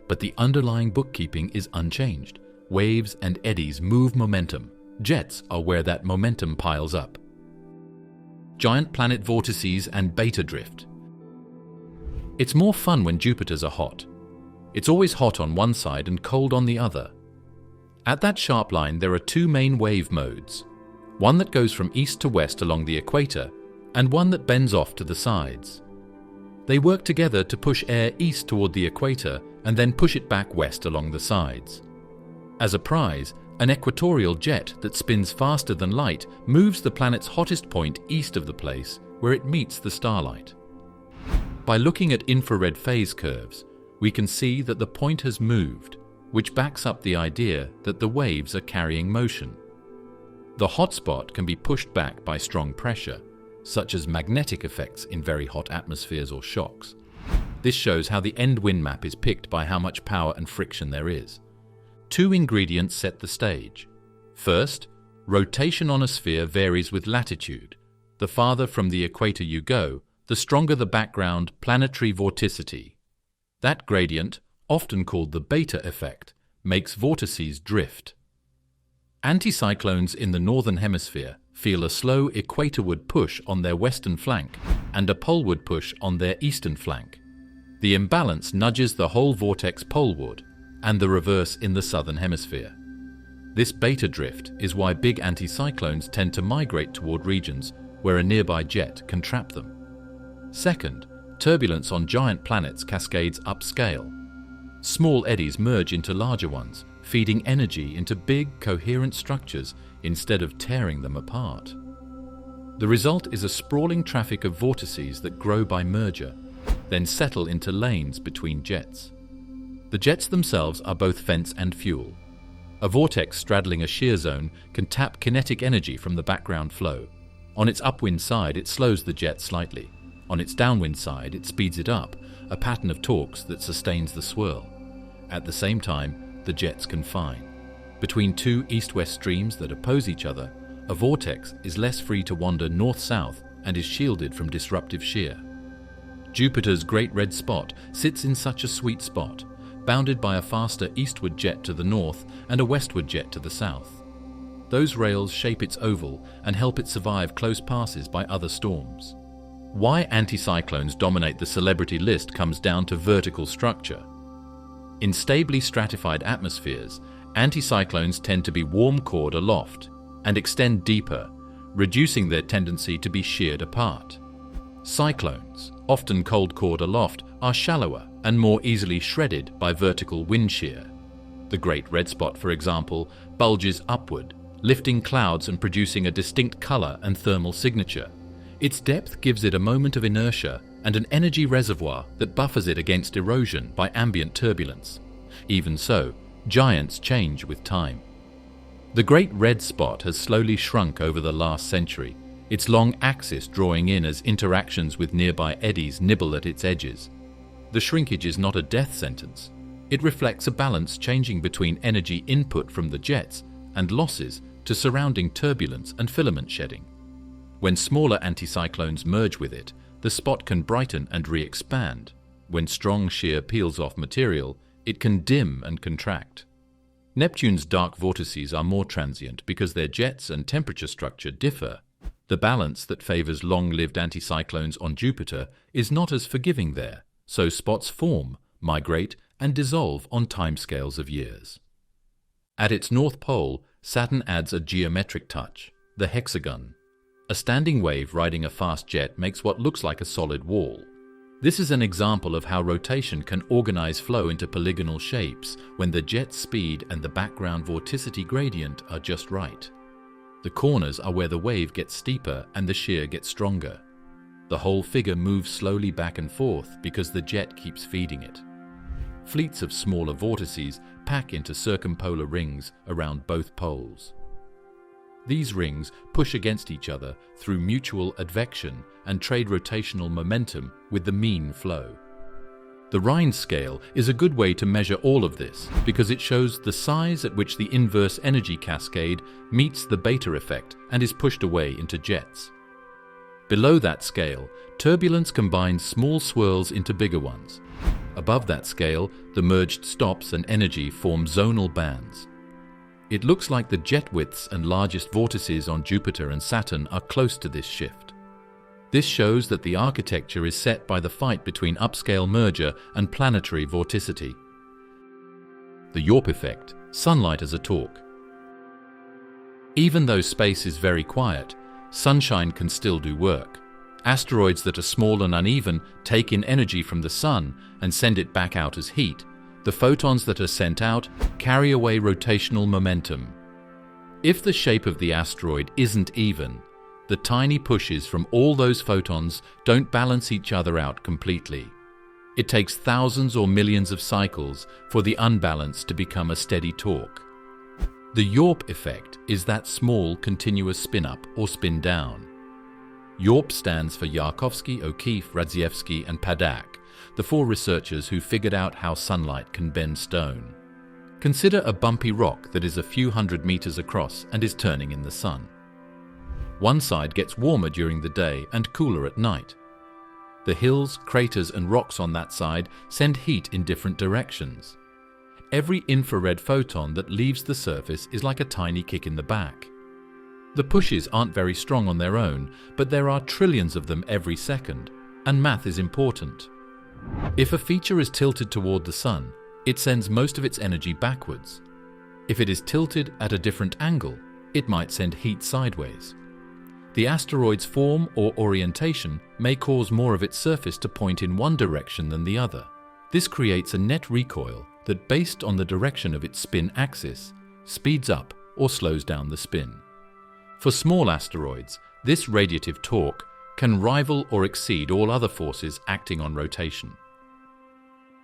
S1: But the underlying bookkeeping is unchanged. Waves and eddies move momentum. Jets are where that momentum piles up. Giant planet vortices and beta drift. It's more fun when Jupiters are hot. It's always hot on one side and cold on the other. At that sharp line there are two main wave modes. One that goes from east to west along the equator and one that bends off to the sides. They work together to push air east toward the equator and then push it back west along the sides. As a prize, an equatorial jet that spins faster than light moves the planet's hottest point east of the place where it meets the starlight. By looking at infrared phase curves, we can see that the point has moved, which backs up the idea that the waves are carrying motion. The hotspot can be pushed back by strong pressure, such as magnetic effects in very hot atmospheres or shocks. This shows how the end wind map is picked by how much power and friction there is. Two ingredients set the stage. First, rotation on a sphere varies with latitude. The farther from the equator you go, the stronger the background planetary vorticity. That gradient, often called the beta effect, makes vortices drift. Anticyclones in the northern hemisphere feel a slow equatorward push on their western flank and a poleward push on their eastern flank. The imbalance nudges the whole vortex poleward, and the reverse in the southern hemisphere. This beta drift is why big anticyclones tend to migrate toward regions where a nearby jet can trap them. Second, turbulence on giant planets cascades upscale. Small eddies merge into larger ones, feeding energy into big, coherent structures instead of tearing them apart. The result is a sprawling traffic of vortices that grow by merger, then settle into lanes between jets. The jets themselves are both fence and fuel. A vortex straddling a shear zone can tap kinetic energy from the background flow. On its upwind side, it slows the jet slightly. On its downwind side, it speeds it up, a pattern of torques that sustains the swirl. At the same time, the jets confine. Between two east-west streams that oppose each other, a vortex is less free to wander north-south and is shielded from disruptive shear. Jupiter's Great Red Spot sits in such a sweet spot, bounded by a faster eastward jet to the north and a westward jet to the south. Those rails shape its oval and help it survive close passes by other storms. Why anticyclones dominate the celebrity list comes down to vertical structure. In stably stratified atmospheres, anticyclones tend to be warm-cored aloft and extend deeper, reducing their tendency to be sheared apart. Cyclones, often cold-cored aloft, are shallower and more easily shredded by vertical wind shear. The Great Red Spot, for example, bulges upward, lifting clouds and producing a distinct color and thermal signature. Its depth gives it a moment of inertia and an energy reservoir that buffers it against erosion by ambient turbulence. Even so, giants change with time. The Great Red Spot has slowly shrunk over the last century, its long axis drawing in as interactions with nearby eddies nibble at its edges. The shrinkage is not a death sentence. It reflects a balance changing between energy input from the jets and losses to surrounding turbulence and filament shedding. When smaller anticyclones merge with it, the spot can brighten and re-expand. When strong shear peels off material, it can dim and contract. Neptune's dark vortices are more transient because their jets and temperature structure differ. The balance that favors long-lived anticyclones on Jupiter is not as forgiving there, so spots form, migrate, and dissolve on timescales of years. At its north pole, Saturn adds a geometric touch, the hexagon. A standing wave riding a fast jet makes what looks like a solid wall. This is an example of how rotation can organize flow into polygonal shapes when the jet's speed and the background vorticity gradient are just right. The corners are where the wave gets steeper and the shear gets stronger. The whole figure moves slowly back and forth because the jet keeps feeding it. Fleets of smaller vortices pack into circumpolar rings around both poles. These rings push against each other through mutual advection and trade rotational momentum with the mean flow. The Rhine scale is a good way to measure all of this because it shows the size at which the inverse energy cascade meets the beta effect and is pushed away into jets. Below that scale, turbulence combines small swirls into bigger ones. Above that scale, the merged stops and energy form zonal bands. It looks like the jet widths and largest vortices on Jupiter and Saturn are close to this shift. This shows that the architecture is set by the fight between upscale merger and planetary vorticity. The Yorp effect, sunlight as a torque. Even though space is very quiet, sunshine can still do work. Asteroids that are small and uneven take in energy from the sun and send it back out as heat. The photons that are sent out carry away rotational momentum. If the shape of the asteroid isn't even, the tiny pushes from all those photons don't balance each other out completely. It takes thousands or millions of cycles for the unbalance to become a steady torque. The Yorp effect is that small continuous spin-up or spin-down. Yorp stands for Yarkovsky, O'Keefe, Radzievsky, and Padak, the four researchers who figured out how sunlight can bend stone. Consider a bumpy rock that is a few hundred meters across and is turning in the sun. One side gets warmer during the day and cooler at night. The hills, craters, and rocks on that side send heat in different directions. Every infrared photon that leaves the surface is like a tiny kick in the back. The pushes aren't very strong on their own, but there are trillions of them every second, and math is important. If a feature is tilted toward the sun, it sends most of its energy backwards. If it is tilted at a different angle, it might send heat sideways. The asteroid's form or orientation may cause more of its surface to point in one direction than the other. This creates a net recoil that, based on the direction of its spin axis, speeds up or slows down the spin. For small asteroids, this radiative torque can rival or exceed all other forces acting on rotation.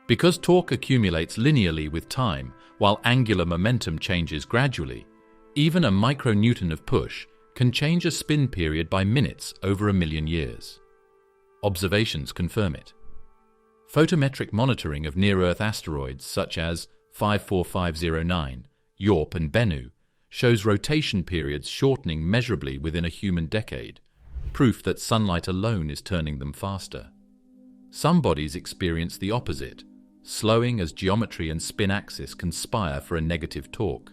S1: Because torque accumulates linearly with time, while angular momentum changes gradually, even a micronewton of push can change a spin period by minutes over 1 million years. Observations confirm it. Photometric monitoring of near-Earth asteroids such as 54509, Yorp and Bennu shows rotation periods shortening measurably within a human decade, proof that sunlight alone is turning them faster. Some bodies experience the opposite, slowing as geometry and spin axis conspire for a negative torque.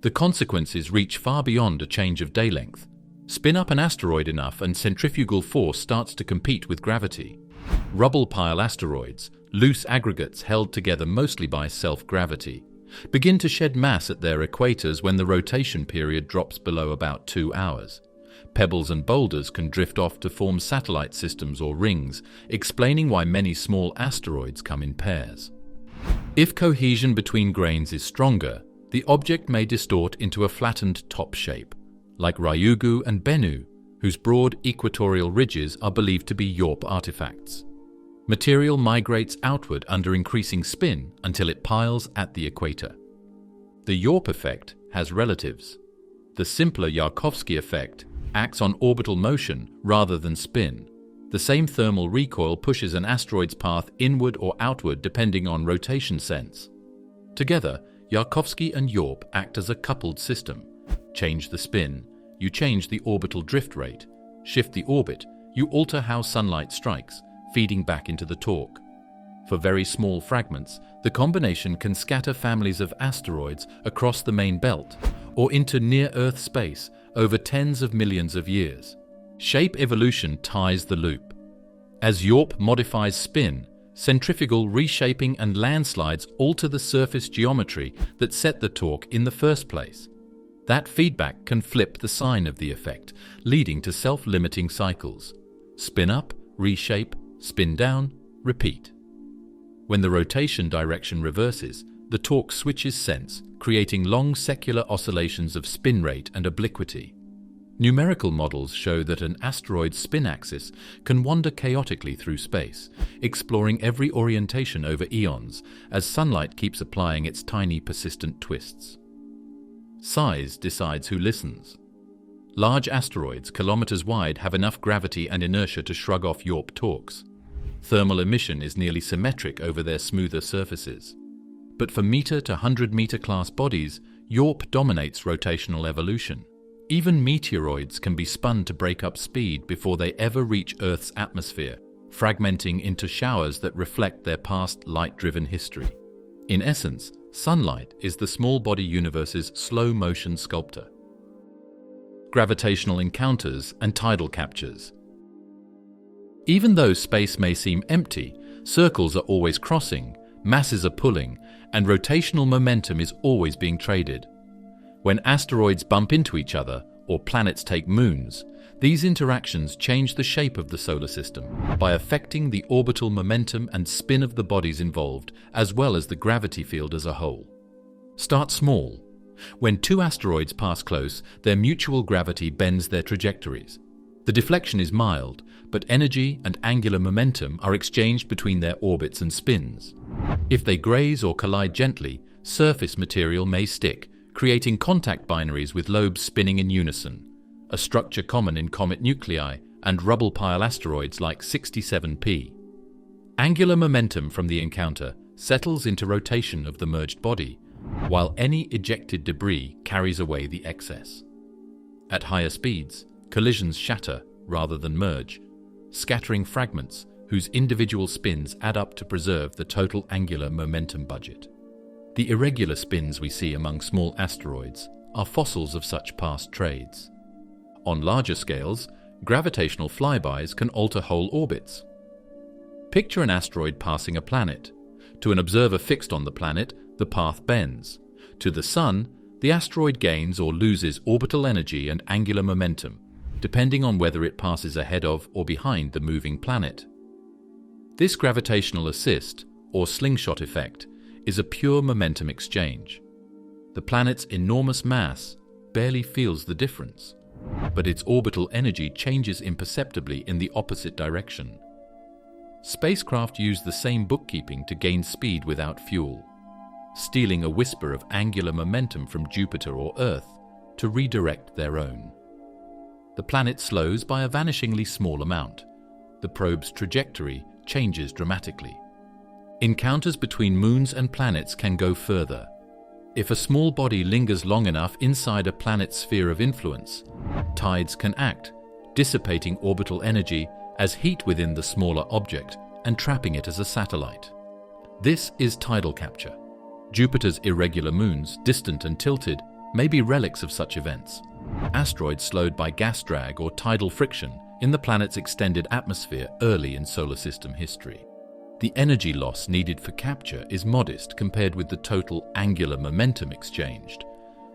S1: The consequences reach far beyond a change of day length. Spin up an asteroid enough and centrifugal force starts to compete with gravity. Rubble pile asteroids, loose aggregates held together mostly by self-gravity, begin to shed mass at their equators when the rotation period drops below about 2 hours. Pebbles and boulders can drift off to form satellite systems or rings, explaining why many small asteroids come in pairs. If cohesion between grains is stronger, the object may distort into a flattened top shape, like Ryugu and Bennu, whose broad equatorial ridges are believed to be Yorp artifacts. Material migrates outward under increasing spin until it piles at the equator. The Yorp effect has relatives. The simpler Yarkovsky effect acts on orbital motion rather than spin. The same thermal recoil pushes an asteroid's path inward or outward depending on rotation sense. Together, Yarkovsky and Yorp act as a coupled system. Change the spin, you change the orbital drift rate. Shift the orbit, you alter how sunlight strikes, feeding back into the torque. For very small fragments, the combination can scatter families of asteroids across the main belt or into near-Earth space over tens of millions of years. Shape evolution ties the loop. As Yorp modifies spin, centrifugal reshaping and landslides alter the surface geometry that set the torque in the first place. That feedback can flip the sign of the effect, leading to self-limiting cycles. Spin up, reshape, spin down, repeat. When the rotation direction reverses, the torque switches sense, creating long secular oscillations of spin rate and obliquity. Numerical models show that an asteroid's spin axis can wander chaotically through space, exploring every orientation over eons as sunlight keeps applying its tiny persistent twists. Size decides who listens. Large asteroids, kilometers wide, have enough gravity and inertia to shrug off Yorp torques. Thermal emission is nearly symmetric over their smoother surfaces. But for meter to 100-meter class bodies, Yorp dominates rotational evolution. Even meteoroids can be spun to break up speed before they ever reach Earth's atmosphere, fragmenting into showers that reflect their past light-driven history. In essence, sunlight is the small body universe's slow-motion sculptor. Gravitational encounters and tidal captures. Even though space may seem empty, circles are always crossing, masses are pulling, and rotational momentum is always being traded. When asteroids bump into each other, or planets take moons, these interactions change the shape of the solar system by affecting the orbital momentum and spin of the bodies involved, as well as the gravity field as a whole. Start small. When two asteroids pass close, their mutual gravity bends their trajectories. The deflection is mild, but energy and angular momentum are exchanged between their orbits and spins. If they graze or collide gently, surface material may stick, creating contact binaries with lobes spinning in unison, a structure common in comet nuclei and rubble pile asteroids like 67P. Angular momentum from the encounter settles into rotation of the merged body, while any ejected debris carries away the excess. At higher speeds, collisions shatter rather than merge, scattering fragments whose individual spins add up to preserve the total angular momentum budget. The irregular spins we see among small asteroids are fossils of such past trades. On larger scales, gravitational flybys can alter whole orbits. Picture an asteroid passing a planet. To an observer fixed on the planet, the path bends. To the Sun, the asteroid gains or loses orbital energy and angular momentum, depending on whether it passes ahead of or behind the moving planet. This gravitational assist, or slingshot effect, is a pure momentum exchange. The planet's enormous mass barely feels the difference, but its orbital energy changes imperceptibly in the opposite direction. Spacecraft use the same bookkeeping to gain speed without fuel, stealing a whisper of angular momentum from Jupiter or Earth to redirect their own. The planet slows by a vanishingly small amount. The probe's trajectory changes dramatically. Encounters between moons and planets can go further. If a small body lingers long enough inside a planet's sphere of influence, tides can act, dissipating orbital energy as heat within the smaller object and trapping it as a satellite. This is tidal capture. Jupiter's irregular moons, distant and tilted, may be relics of such events. Asteroids slowed by gas drag or tidal friction in the planet's extended atmosphere early in solar system history. The energy loss needed for capture is modest compared with the total angular momentum exchanged,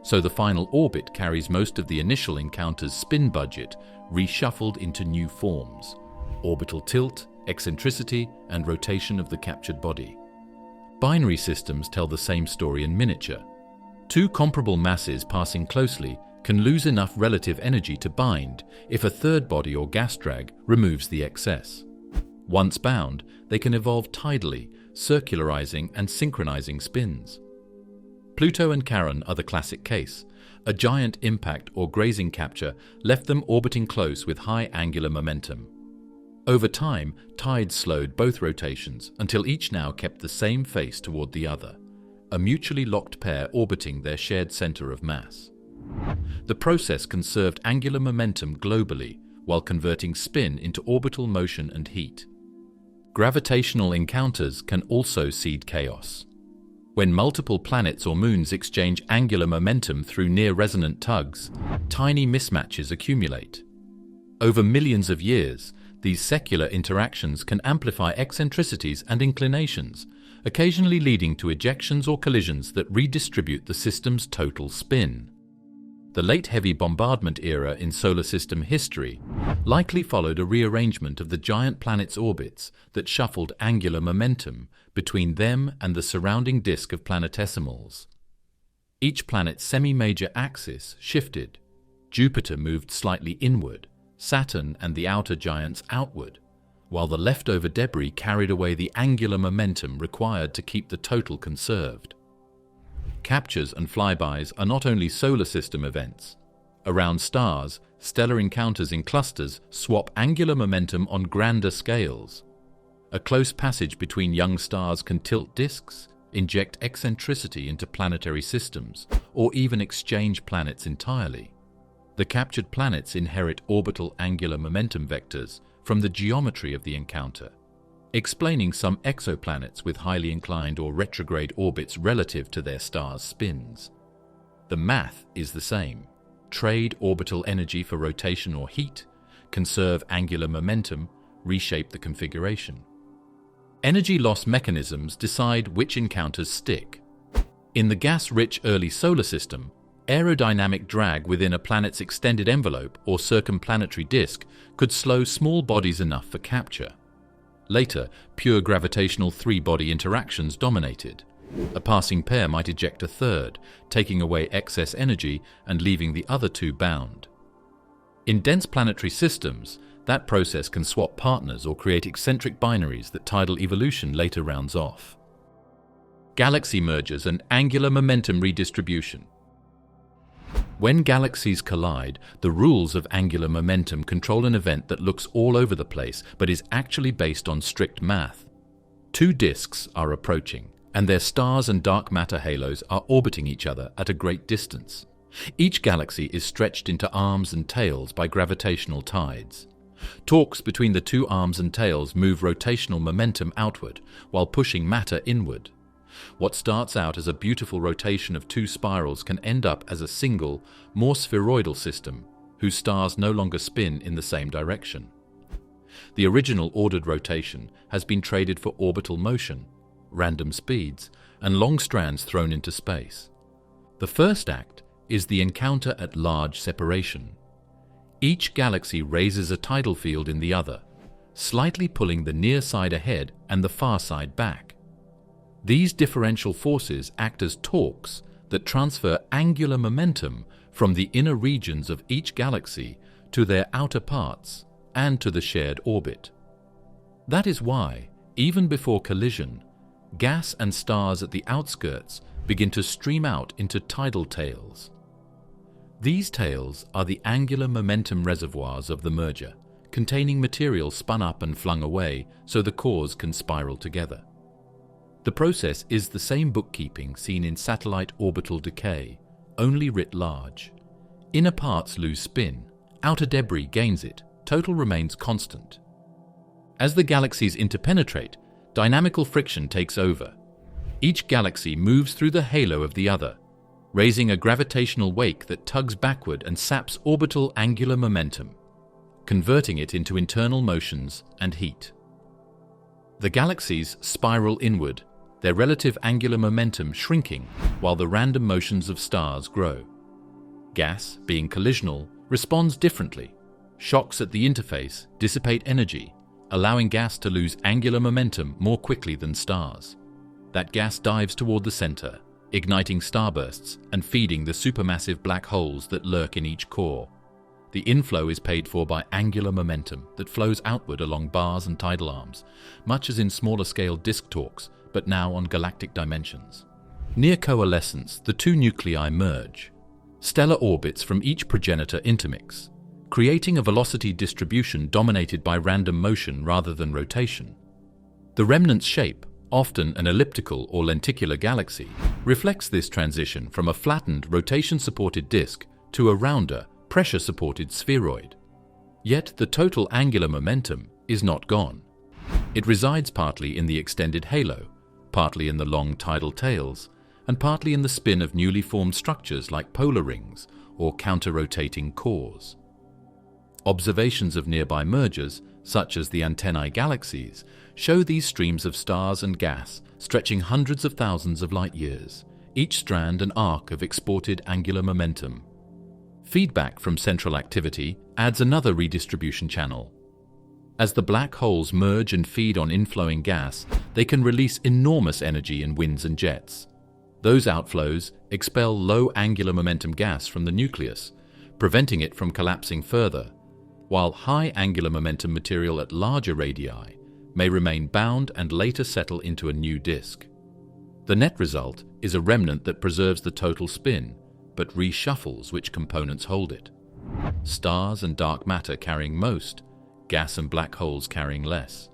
S1: so the final orbit carries most of the initial encounter's spin budget reshuffled into new forms: orbital tilt, eccentricity, and rotation of the captured body. Binary systems tell the same story in miniature. Two comparable masses passing closely can lose enough relative energy to bind if a third body or gas drag removes the excess. Once bound, they can evolve tidally, circularizing and synchronizing spins. Pluto and Charon are the classic case. A giant impact or grazing capture left them orbiting close with high angular momentum. Over time, tides slowed both rotations until each now kept the same face toward the other, a mutually locked pair orbiting their shared center of mass. The process conserved angular momentum globally while converting spin into orbital motion and heat. Gravitational encounters can also seed chaos. When multiple planets or moons exchange angular momentum through near-resonant tugs, tiny mismatches accumulate. Over millions of years, these secular interactions can amplify eccentricities and inclinations, occasionally leading to ejections or collisions that redistribute the system's total spin. The late heavy bombardment era in solar system history likely followed a rearrangement of the giant planets' orbits that shuffled angular momentum between them and the surrounding disk of planetesimals. Each planet's semi-major axis shifted. Jupiter moved slightly inward, Saturn and the outer giants outward, while the leftover debris carried away the angular momentum required to keep the total conserved. Captures and flybys are not only solar system events. Around stars, stellar encounters in clusters swap angular momentum on grander scales. A close passage between young stars can tilt disks, inject eccentricity into planetary systems, or even exchange planets entirely. The captured planets inherit orbital angular momentum vectors from the geometry of the encounter, explaining some exoplanets with highly inclined or retrograde orbits relative to their stars' spins. The math is the same. Trade orbital energy for rotation or heat, conserve angular momentum, reshape the configuration. Energy loss mechanisms decide which encounters stick. In the gas-rich early solar system, aerodynamic drag within a planet's extended envelope or circumplanetary disk could slow small bodies enough for capture. Later, pure gravitational three-body interactions dominated. A passing pair might eject a third, taking away excess energy and leaving the other two bound. In dense planetary systems, that process can swap partners or create eccentric binaries that tidal evolution later rounds off. Galaxy mergers and angular momentum redistribution. When galaxies collide, the rules of angular momentum control an event that looks all over the place but is actually based on strict math. Two disks are approaching, and their stars and dark matter halos are orbiting each other at a great distance. Each galaxy is stretched into arms and tails by gravitational tides. Torques between the two arms and tails move rotational momentum outward while pushing matter inward. What starts out as a beautiful rotation of two spirals can end up as a single, more spheroidal system whose stars no longer spin in the same direction. The original ordered rotation has been traded for orbital motion, random speeds, and long strands thrown into space. The first act is the encounter at large separation. Each galaxy raises a tidal field in the other, slightly pulling the near side ahead and the far side back. These differential forces act as torques that transfer angular momentum from the inner regions of each galaxy to their outer parts and to the shared orbit. That is why, even before collision, gas and stars at the outskirts begin to stream out into tidal tails. These tails are the angular momentum reservoirs of the merger, containing material spun up and flung away so the cores can spiral together. The process is the same bookkeeping seen in satellite orbital decay, only writ large. Inner parts lose spin, outer debris gains it, total remains constant. As the galaxies interpenetrate, dynamical friction takes over. Each galaxy moves through the halo of the other. raising a gravitational wake that tugs backward and saps orbital angular momentum, converting it into internal motions and heat. The galaxies spiral inward, their relative angular momentum shrinking while the random motions of stars grow. Gas, being collisional, responds differently. Shocks at the interface dissipate energy, allowing gas to lose angular momentum more quickly than stars. That gas dives toward the center, igniting starbursts and feeding the supermassive black holes that lurk in each core. The inflow is paid for by angular momentum that flows outward along bars and tidal arms, much as in smaller-scale disk torques, but now on galactic dimensions. Near coalescence, the two nuclei merge. Stellar orbits from each progenitor intermix, creating a velocity distribution dominated by random motion rather than rotation. The remnant's shape, often an elliptical or lenticular galaxy, reflects this transition from a flattened, rotation-supported disk to a rounder, pressure-supported spheroid. Yet the total angular momentum is not gone. It resides partly in the extended halo, partly in the long tidal tails, and partly in the spin of newly formed structures like polar rings or counter-rotating cores. Observations of nearby mergers, such as the antennae galaxies, show these streams of stars and gas stretching hundreds of thousands of light-years, each strand an arc of exported angular momentum. Feedback from central activity adds another redistribution channel. As the black holes merge and feed on inflowing gas, they can release enormous energy in winds and jets. Those outflows expel low angular momentum gas from the nucleus, preventing it from collapsing further, while high angular momentum material at larger radii may remain bound and later settle into a new disk. The net result is a remnant that preserves the total spin, but reshuffles which components hold it. Stars and dark matter carrying most, gas and black holes carrying less.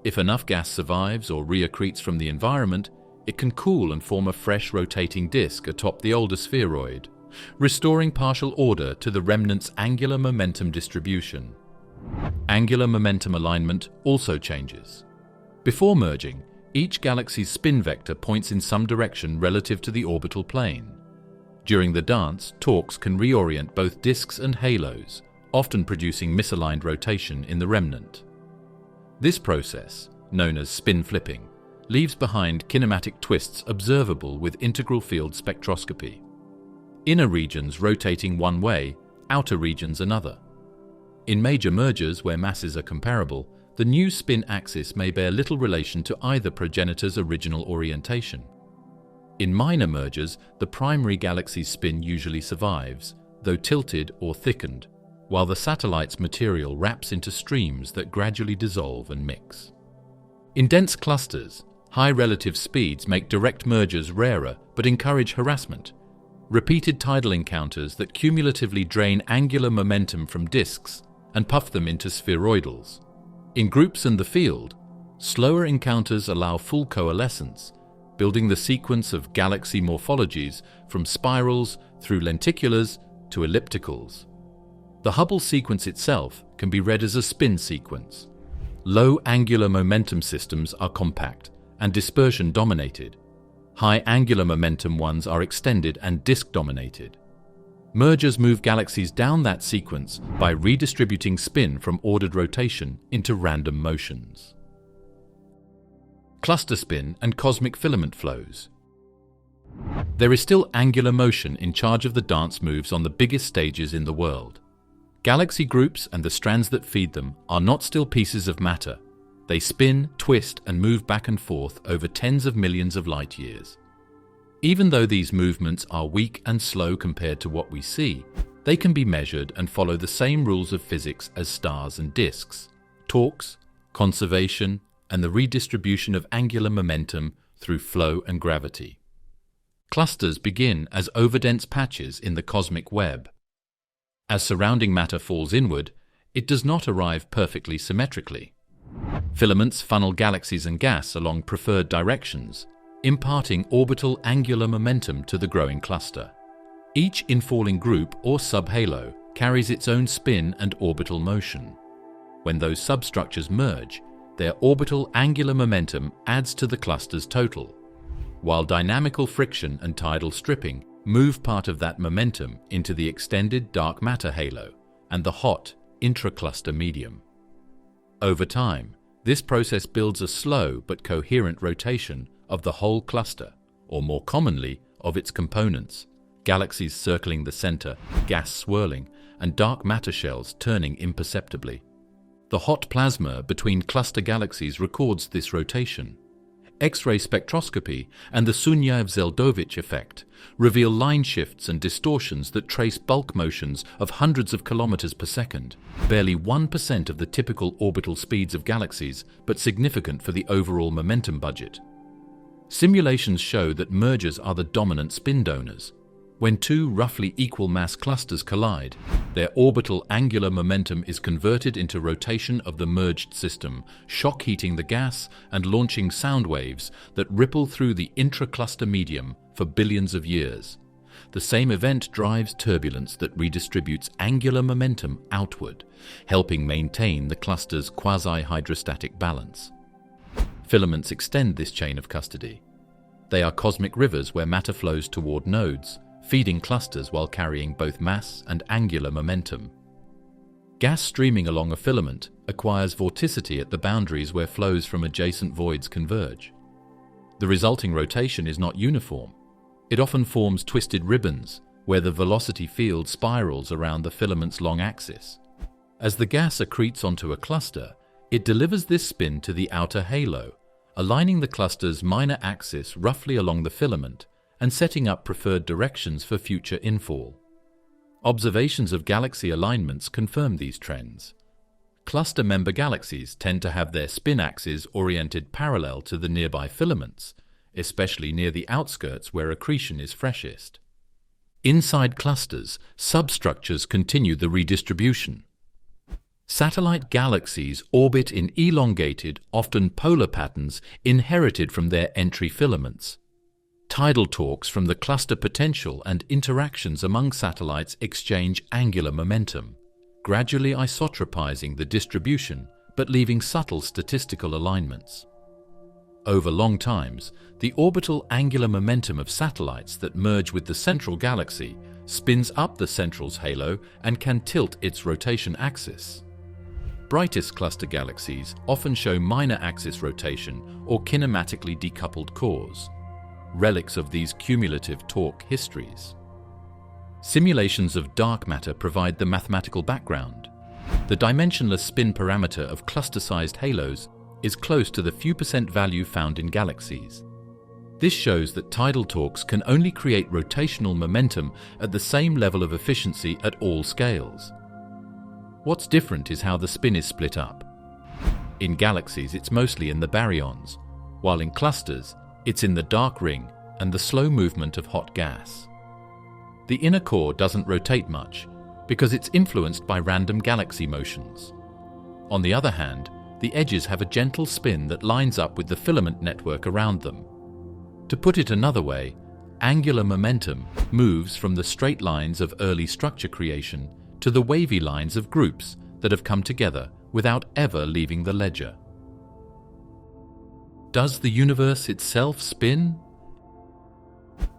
S1: If enough gas survives or reaccretes from the environment, it can cool and form a fresh rotating disk atop the older spheroid, restoring partial order to the remnant's angular momentum distribution. Angular momentum alignment also changes. Before merging, each galaxy's spin vector points in some direction relative to the orbital plane. During the dance, torques can reorient both disks and halos, often producing misaligned rotation in the remnant. This process, known as spin flipping, leaves behind kinematic twists observable with integral field spectroscopy. Inner regions rotating one way, outer regions another. In major mergers where masses are comparable, the new spin axis may bear little relation to either progenitor's original orientation. In minor mergers, the primary galaxy's spin usually survives, though tilted or thickened, while the satellite's material wraps into streams that gradually dissolve and mix. In dense clusters, high relative speeds make direct mergers rarer but encourage harassment. Repeated tidal encounters that cumulatively drain angular momentum from disks and puff them into spheroidals. In groups and the field, slower encounters allow full coalescence, building the sequence of galaxy morphologies from spirals through lenticulars to ellipticals. The Hubble sequence itself can be read as a spin sequence. Low angular momentum systems are compact and dispersion dominated. High angular momentum ones are extended and disk dominated. Mergers move galaxies down that sequence by redistributing spin from ordered rotation into random motions. Cluster spin and cosmic filament flows. There is still angular motion in charge of the dance moves on the biggest stages in the world. Galaxy groups and the strands that feed them are not still pieces of matter. They spin, twist, and move back and forth over tens of millions of light years. Even though these movements are weak and slow compared to what we see, they can be measured and follow the same rules of physics as stars and disks: torques, conservation, and the redistribution of angular momentum through flow and gravity. Clusters begin as overdense patches in the cosmic web. As surrounding matter falls inward, it does not arrive perfectly symmetrically. Filaments funnel galaxies and gas along preferred directions, imparting orbital angular momentum to the growing cluster. Each infalling group or subhalo carries its own spin and orbital motion. When those substructures merge, their orbital angular momentum adds to the cluster's total, while dynamical friction and tidal stripping move part of that momentum into the extended dark matter halo and the hot intracluster medium. Over time, this process builds a slow but coherent rotation of the whole cluster, or more commonly, of its components, galaxies circling the center, gas swirling, and dark matter shells turning imperceptibly. The hot plasma between cluster galaxies records this rotation. X-ray spectroscopy and the Sunyaev-Zeldovich effect reveal line shifts and distortions that trace bulk motions of hundreds of kilometers per second, barely 1% of the typical orbital speeds of galaxies, but significant for the overall momentum budget. Simulations show that mergers are the dominant spin donors. When two roughly equal mass clusters collide, their orbital angular momentum is converted into rotation of the merged system, shock heating the gas and launching sound waves that ripple through the intracluster medium for billions of years. The same event drives turbulence that redistributes angular momentum outward, helping maintain the cluster's quasi-hydrostatic balance. Filaments extend this chain of custody. They are cosmic rivers where matter flows toward nodes, feeding clusters while carrying both mass and angular momentum. Gas streaming along a filament acquires vorticity at the boundaries where flows from adjacent voids converge. The resulting rotation is not uniform. It often forms twisted ribbons, where the velocity field spirals around the filament's long axis. As the gas accretes onto a cluster, it delivers this spin to the outer halo, aligning the cluster's minor axis roughly along the filament and setting up preferred directions for future infall. Observations of galaxy alignments confirm these trends. Cluster member galaxies tend to have their spin axes oriented parallel to the nearby filaments, especially near the outskirts where accretion is freshest. Inside clusters, substructures continue the redistribution. Satellite galaxies orbit in elongated, often polar patterns inherited from their entry filaments. Tidal torques from the cluster potential and interactions among satellites exchange angular momentum, gradually isotropizing the distribution but leaving subtle statistical alignments. Over long times, the orbital angular momentum of satellites that merge with the central galaxy spins up the central's halo and can tilt its rotation axis. Brightest cluster galaxies often show minor axis rotation or kinematically decoupled cores, relics of these cumulative torque histories. Simulations of dark matter provide the mathematical background. The dimensionless spin parameter of cluster-sized halos is close to the few percent value found in galaxies. This shows that tidal torques can only create rotational momentum at the same level of efficiency at all scales. What's different is how the spin is split up. In galaxies, it's mostly in the baryons, while in clusters, it's in the dark ring and the slow movement of hot gas. The inner core doesn't rotate much because it's influenced by random galaxy motions. On the other hand, the edges have a gentle spin that lines up with the filament network around them. To put it another way, angular momentum moves from the straight lines of early structure creation to the wavy lines of groups that have come together without ever leaving the ledger. Does the universe itself spin?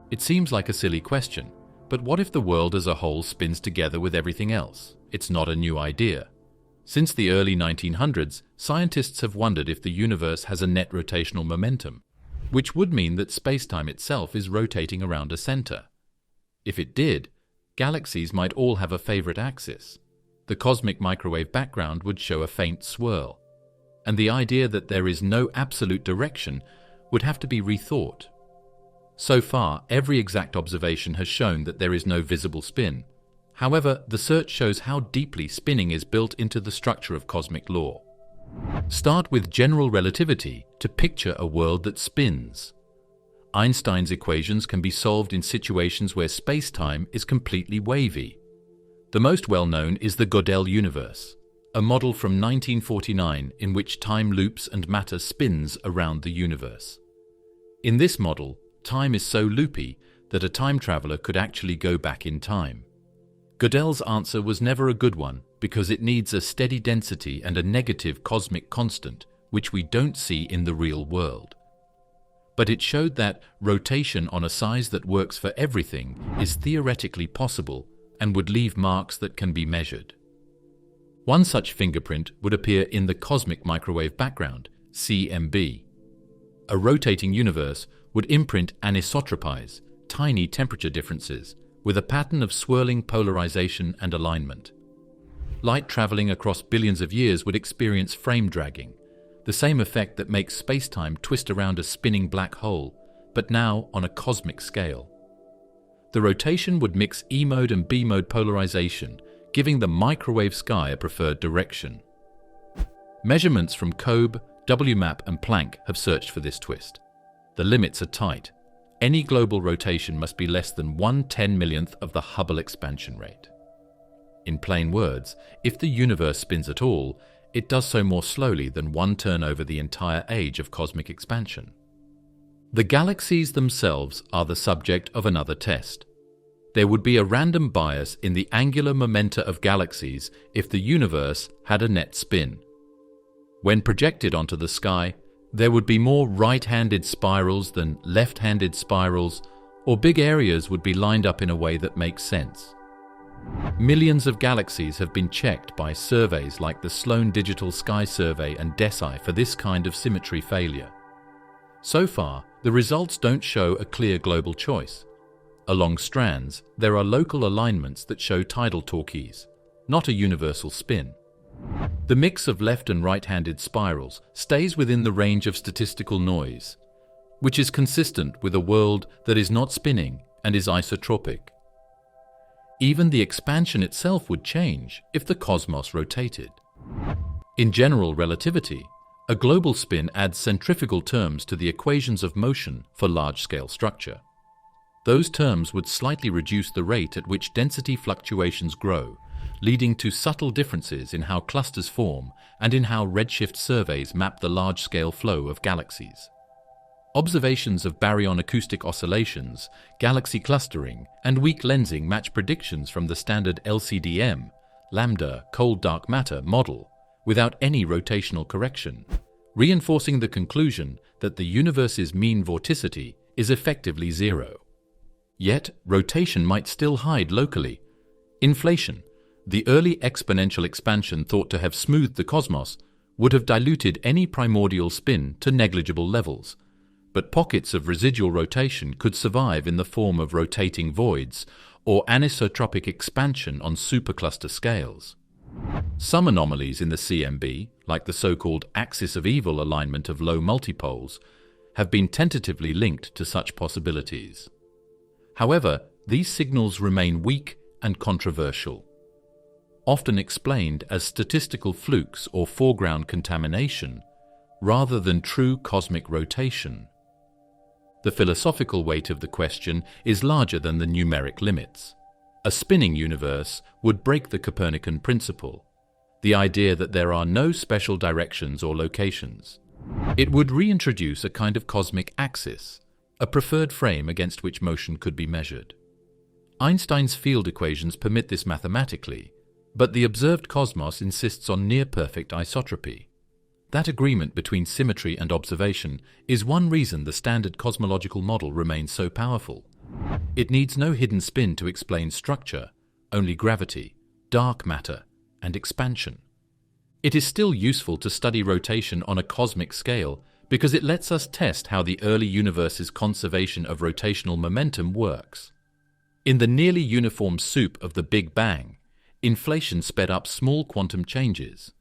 S1: It seems like a silly question, but what if the world as a whole spins together with everything else? It's not a new idea. Since the early 1900s, scientists have wondered if the universe has a net rotational momentum, which would mean that spacetime itself is rotating around a center. If it did, galaxies might all have a favorite axis. The cosmic microwave background would show a faint swirl, and the idea that there is no absolute direction would have to be rethought. So far, every exact observation has shown that there is no visible spin. However, the search shows how deeply spinning is built into the structure of cosmic law. Start with general relativity to picture a world that spins. Einstein's equations can be solved in situations where space-time is completely wavy. The most well-known is the Gödel universe, a model from 1949 in which time loops and matter spins around the universe. In this model, time is so loopy that a time traveler could actually go back in time. Gödel's answer was never a good one because it needs a steady density and a negative cosmic constant, which we don't see in the real world. but it showed that rotation on a size that works for everything is theoretically possible and would leave marks that can be measured. One such fingerprint would appear in the cosmic microwave background, CMB. A rotating universe would imprint anisotropies, tiny temperature differences, with a pattern of swirling polarization and alignment. Light traveling across billions of years would experience frame dragging, the same effect that makes space-time twist around a spinning black hole, but now on a cosmic scale. The rotation would mix E-mode and B-mode polarization, giving the microwave sky a preferred direction. Measurements from Kobe, WMAP and Planck have searched for this twist. The limits are tight. Any global rotation must be less than 1/10,000,000th of the Hubble expansion rate. In plain words, if the universe spins at all, it does so more slowly than one turn over the entire age of cosmic expansion. The galaxies themselves are the subject of another test. There would be a random bias in the angular momenta of galaxies if the universe had a net spin. When projected onto the sky, there would be more right-handed spirals than left-handed spirals, or big areas would be lined up in a way that makes sense. Millions of galaxies have been checked by surveys like the Sloan Digital Sky Survey and DESI for this kind of symmetry failure. So far, the results don't show a clear global choice. Along strands, there are local alignments that show tidal torquees, not a universal spin. The mix of left and right-handed spirals stays within the range of statistical noise, which is consistent with a world that is not spinning and is isotropic. Even the expansion itself would change if the cosmos rotated. In general relativity, a global spin adds centrifugal terms to the equations of motion for large-scale structure. Those terms would slightly reduce the rate at which density fluctuations grow, leading to subtle differences in how clusters form and in how redshift surveys map the large-scale flow of galaxies. Observations of baryon acoustic oscillations, galaxy clustering, and weak lensing match predictions from the standard LCDM, lambda cold dark matter model, without any rotational correction, reinforcing the conclusion that the universe's mean vorticity is effectively zero. Yet, rotation might still hide locally. Inflation, the early exponential expansion thought to have smoothed the cosmos, would have diluted any primordial spin to negligible levels, but pockets of residual rotation could survive in the form of rotating voids or anisotropic expansion on supercluster scales. Some anomalies in the CMB, like the so-called axis of evil alignment of low multipoles, have been tentatively linked to such possibilities. However, these signals remain weak and controversial. Often explained as statistical flukes or foreground contamination, rather than true cosmic rotation. The philosophical weight of the question is larger than the numeric limits. A spinning universe would break the Copernican principle, the idea that there are no special directions or locations. It would reintroduce a kind of cosmic axis, a preferred frame against which motion could be measured. Einstein's field equations permit this mathematically, but the observed cosmos insists on near-perfect isotropy. That agreement between symmetry and observation is one reason the standard cosmological model remains so powerful. It needs no hidden spin to explain structure, only gravity, dark matter, and expansion. It is still useful to study rotation on a cosmic scale because it lets us test how the early universe's conservation of rotational momentum works. In the nearly uniform soup of the Big Bang, inflation sped up small quantum changes.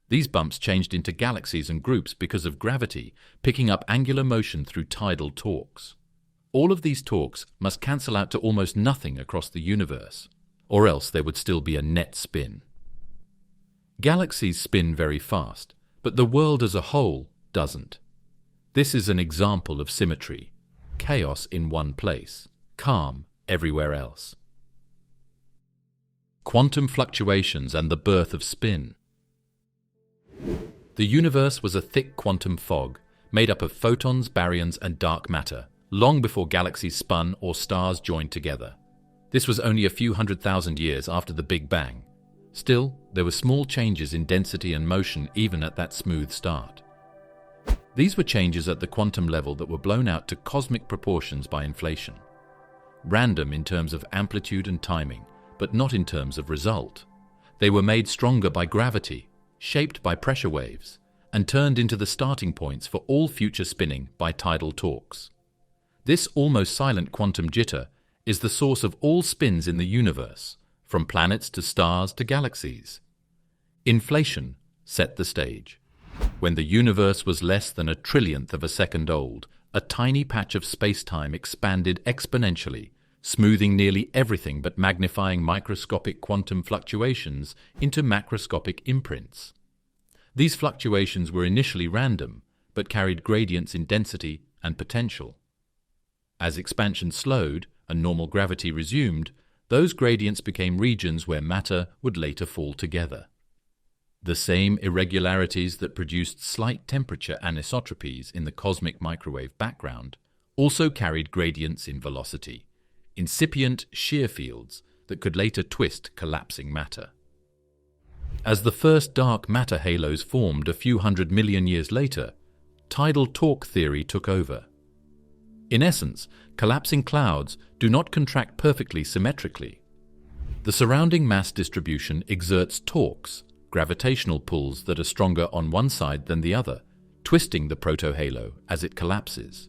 S1: These bumps changed into galaxies and groups because of gravity, picking up angular motion through tidal torques. All of these torques must cancel out to almost nothing across the universe, or else there would still be a net spin. Galaxies spin very fast, but the world as a whole doesn't. This is an example of symmetry: chaos in one place, calm everywhere else. Quantum fluctuations and the birth of spin. The universe was a thick quantum fog, made up of photons, baryons, and dark matter, long before galaxies spun or stars joined together. This was only a few 100,000 years after the Big Bang. Still, there were small changes in density and motion even at that smooth start. These were changes at the quantum level that were blown out to cosmic proportions by inflation. Random in terms of amplitude and timing, but not in terms of result. They were made stronger by gravity, shaped by pressure waves, and turned into the starting points for all future spinning by tidal torques. This almost silent quantum jitter is the source of all spins in the universe, from planets to stars to galaxies. Inflation set the stage. When the universe was less than a trillionth of a second old, a tiny patch of space-time expanded exponentially, smoothing nearly everything but magnifying microscopic quantum fluctuations into macroscopic imprints. These fluctuations were initially random, but carried gradients in density and potential. As expansion slowed and normal gravity resumed, those gradients became regions where matter would later fall together. The same irregularities that produced slight temperature anisotropies in the cosmic microwave background also carried gradients in velocity, incipient shear fields that could later twist collapsing matter. As the first dark matter halos formed a few 100 million years later, tidal torque theory took over. In essence, collapsing clouds do not contract perfectly symmetrically. The surrounding mass distribution exerts torques, gravitational pulls that are stronger on one side than the other, twisting the protohalo as it collapses.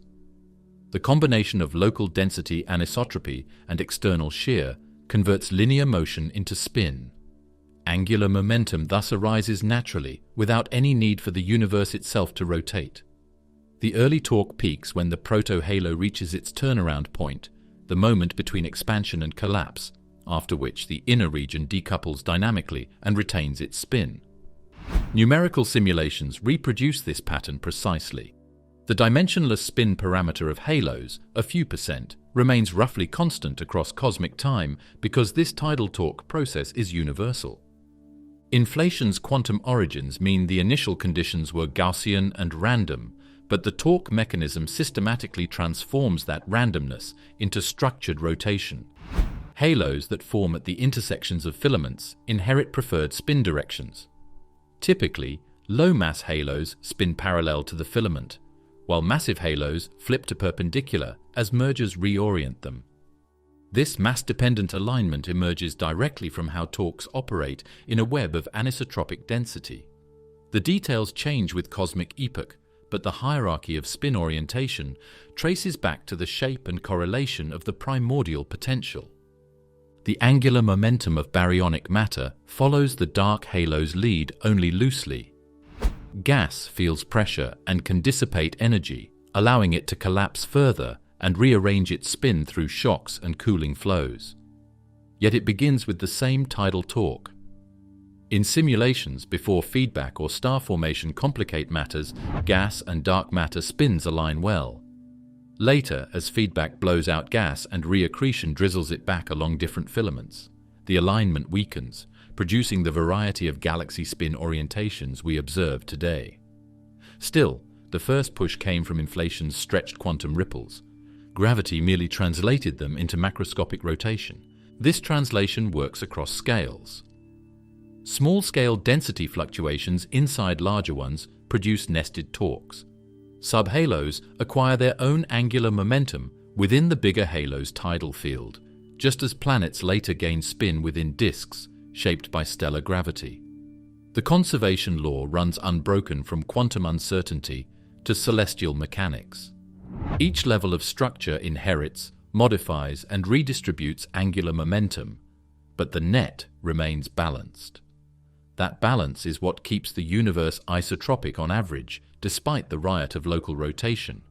S1: The combination of local density anisotropy and external shear converts linear motion into spin. Angular momentum thus arises naturally without any need for the universe itself to rotate. The early torque peaks when the protohalo reaches its turnaround point, the moment between expansion and collapse, after which the inner region decouples dynamically and retains its spin. Numerical simulations reproduce this pattern precisely. The dimensionless spin parameter of halos, a few percent, remains roughly constant across cosmic time because this tidal torque process is universal. Inflation's quantum origins mean the initial conditions were Gaussian and random, but the torque mechanism systematically transforms that randomness into structured rotation. Halos that form at the intersections of filaments inherit preferred spin directions. Typically, low-mass halos spin parallel to the filament, while massive halos flip to perpendicular as mergers reorient them. This mass-dependent alignment emerges directly from how torques operate in a web of anisotropic density. The details change with cosmic epoch, but the hierarchy of spin orientation traces back to the shape and correlation of the primordial potential. The angular momentum of baryonic matter follows the dark halo's lead only loosely. Gas feels pressure and can dissipate energy, allowing it to collapse further and rearrange its spin through shocks and cooling flows. Yet it begins with the same tidal torque. In simulations, before feedback or star formation complicate matters, gas and dark matter spins align well. Later, as feedback blows out gas and reaccretion drizzles it back along different filaments, the alignment weakens, producing the variety of galaxy spin orientations we observe today. Still, the first push came from inflation's stretched quantum ripples. Gravity merely translated them into macroscopic rotation. This translation works across scales. Small-scale density fluctuations inside larger ones produce nested torques. Subhalos acquire their own angular momentum within the bigger halo's tidal field, just as planets later gain spin within disks shaped by stellar gravity. The conservation law runs unbroken from quantum uncertainty to celestial mechanics. Each level of structure inherits, modifies, and redistributes angular momentum, but the net remains balanced. That balance is what keeps the universe isotropic on average, despite the riot of local rotation.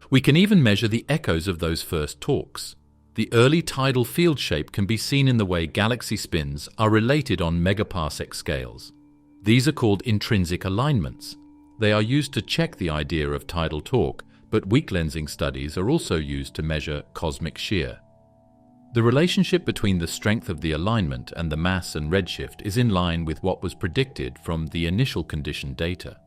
S1: We can even measure the echoes of those first torques. The early tidal field shape can be seen in the way galaxy spins are related on megaparsec scales. These are called intrinsic alignments. They are used to check the idea of tidal torque, but weak lensing studies are also used to measure cosmic shear. The relationship between the strength of the alignment and the mass and redshift is in line with what was predicted from the initial condition data.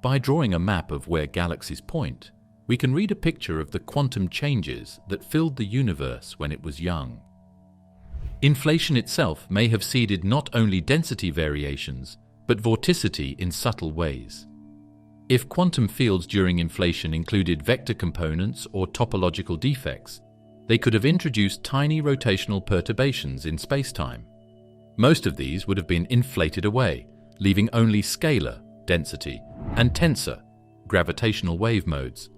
S1: By drawing a map of where galaxies point, we can read a picture of the quantum changes that filled the universe when it was young. Inflation itself may have seeded not only density variations, but vorticity in subtle ways. If quantum fields during inflation included vector components or topological defects, they could have introduced tiny rotational perturbations in spacetime. Most of these would have been inflated away, leaving only scalar, density, and tensor, gravitational wave modes.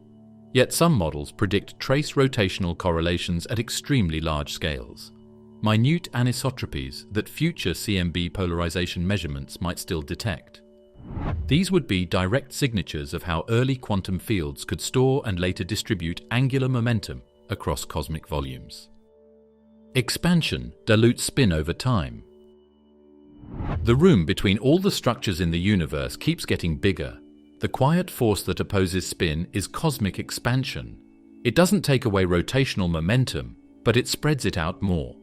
S1: Yet some models predict trace rotational correlations at extremely large scales, minute anisotropies that future CMB polarization measurements might still detect. These would be direct signatures of how early quantum fields could store and later distribute angular momentum across cosmic volumes. Expansion dilutes spin over time. The room between all the structures in the universe keeps getting bigger. The quiet force that opposes spin is cosmic expansion. It doesn't take away rotational momentum, but it spreads it out more.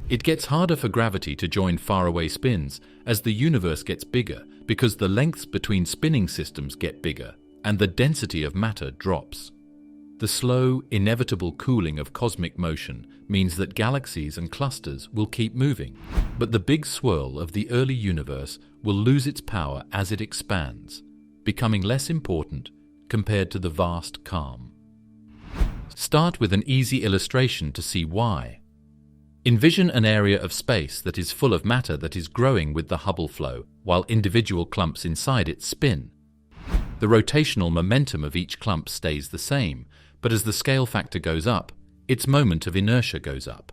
S1: It gets harder for gravity to join faraway spins as the universe gets bigger, because the lengths between spinning systems get bigger and the density of matter drops. The slow, inevitable cooling of cosmic motion means that galaxies and clusters will keep moving, but the big swirl of the early universe will lose its power as it expands, becoming less important compared to the vast calm. Start with an easy illustration to see why. Envision an area of space that is full of matter that is growing with the Hubble flow, while individual clumps inside it spin. The rotational momentum of each clump stays the same, but as the scale factor goes up, its moment of inertia goes up.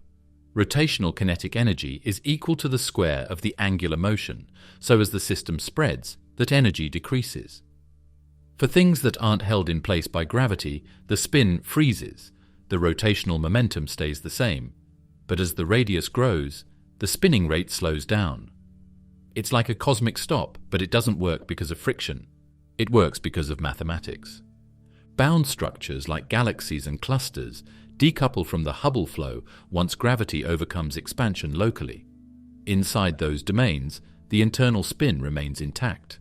S1: Rotational kinetic energy is equal to the square of the angular motion, so as the system spreads, that energy decreases. For things that aren't held in place by gravity, the spin freezes, the rotational momentum stays the same, but as the radius grows, the spinning rate slows down. It's like a cosmic stop, but it doesn't work because of friction. It works because of mathematics. Bound structures like galaxies and clusters decouple from the Hubble flow once gravity overcomes expansion locally. Inside those domains, the internal spin remains intact.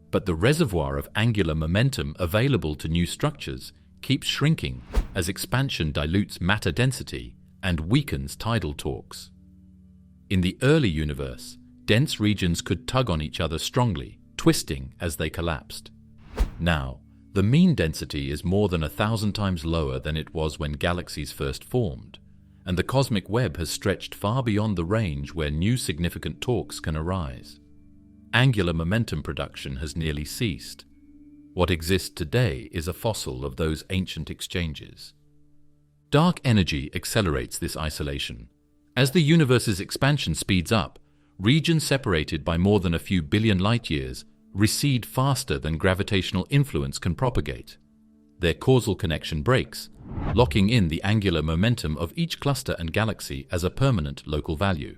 S1: But the reservoir of angular momentum available to new structures keeps shrinking as expansion dilutes matter density and weakens tidal torques. In the early universe, dense regions could tug on each other strongly, twisting as they collapsed. Now, the mean density is more than 1,000 times lower than it was when galaxies first formed, and the cosmic web has stretched far beyond the range where new significant torques can arise. Angular momentum production has nearly ceased. What exists today is a fossil of those ancient exchanges. Dark energy accelerates this isolation. As the universe's expansion speeds up, regions separated by more than a few billion light-years recede faster than gravitational influence can propagate. Their causal connection breaks, locking in the angular momentum of each cluster and galaxy as a permanent local value.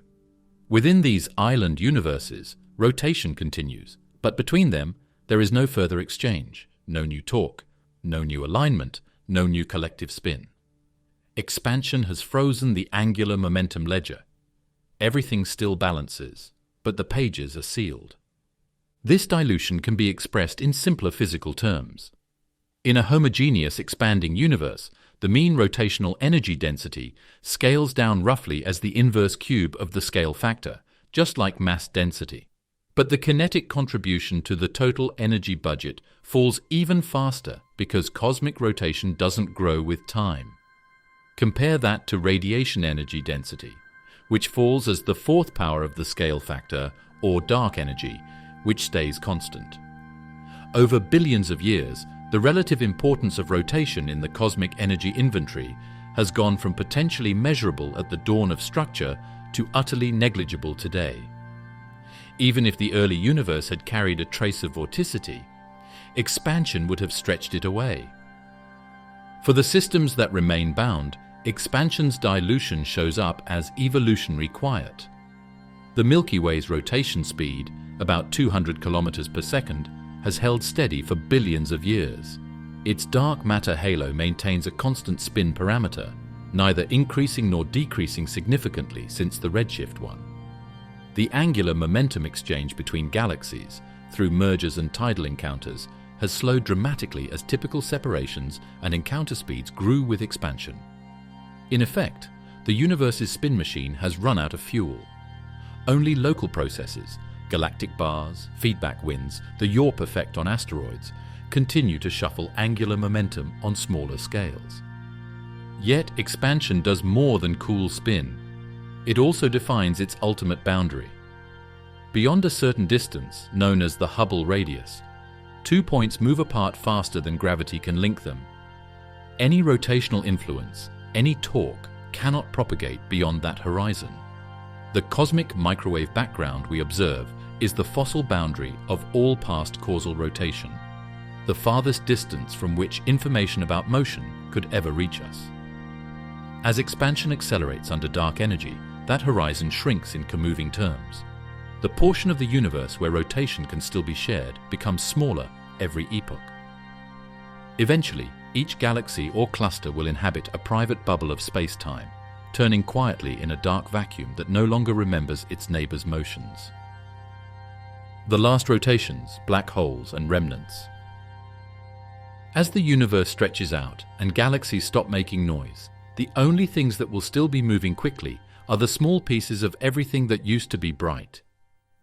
S1: Within these island universes, rotation continues, but between them, there is no further exchange, no new torque, no new alignment, no new collective spin. Expansion has frozen the angular momentum ledger. Everything still balances, but the pages are sealed. This dilution can be expressed in simpler physical terms. In a homogeneous expanding universe, the mean rotational energy density scales down roughly as the inverse cube of the scale factor, just like mass density. But the kinetic contribution to the total energy budget falls even faster because cosmic rotation doesn't grow with time. Compare that to radiation energy density, which falls as the fourth power of the scale factor, or dark energy, which stays constant. Over billions of years, the relative importance of rotation in the cosmic energy inventory has gone from potentially measurable at the dawn of structure to utterly negligible today. Even if the early universe had carried a trace of vorticity, expansion would have stretched it away. For the systems that remain bound, expansion's dilution shows up as evolutionary quiet. The Milky Way's rotation speed, about 200 kilometers per second, has held steady for billions of years. Its dark matter halo maintains a constant spin parameter, neither increasing nor decreasing significantly since the redshift one. The angular momentum exchange between galaxies, through mergers and tidal encounters, has slowed dramatically as typical separations and encounter speeds grew with expansion. In effect, the universe's spin machine has run out of fuel. Only local processes, galactic bars, feedback winds, the Yorp effect on asteroids, continue to shuffle angular momentum on smaller scales. Yet expansion does more than cool spin. It also defines its ultimate boundary. Beyond a certain distance, known as the Hubble radius, 2 points move apart faster than gravity can link them. Any rotational influence, any torque, cannot propagate beyond that horizon. The cosmic microwave background we observe is the fossil boundary of all past causal rotation, the farthest distance from which information about motion could ever reach us. As expansion accelerates under dark energy, that horizon shrinks in comoving terms. The portion of the universe where rotation can still be shared becomes smaller every epoch. Eventually, each galaxy or cluster will inhabit a private bubble of space-time, turning quietly in a dark vacuum that no longer remembers its neighbors' motions. The last rotations, black holes and remnants. As the universe stretches out and galaxies stop making noise, the only things that will still be moving quickly are the small pieces of everything that used to be bright.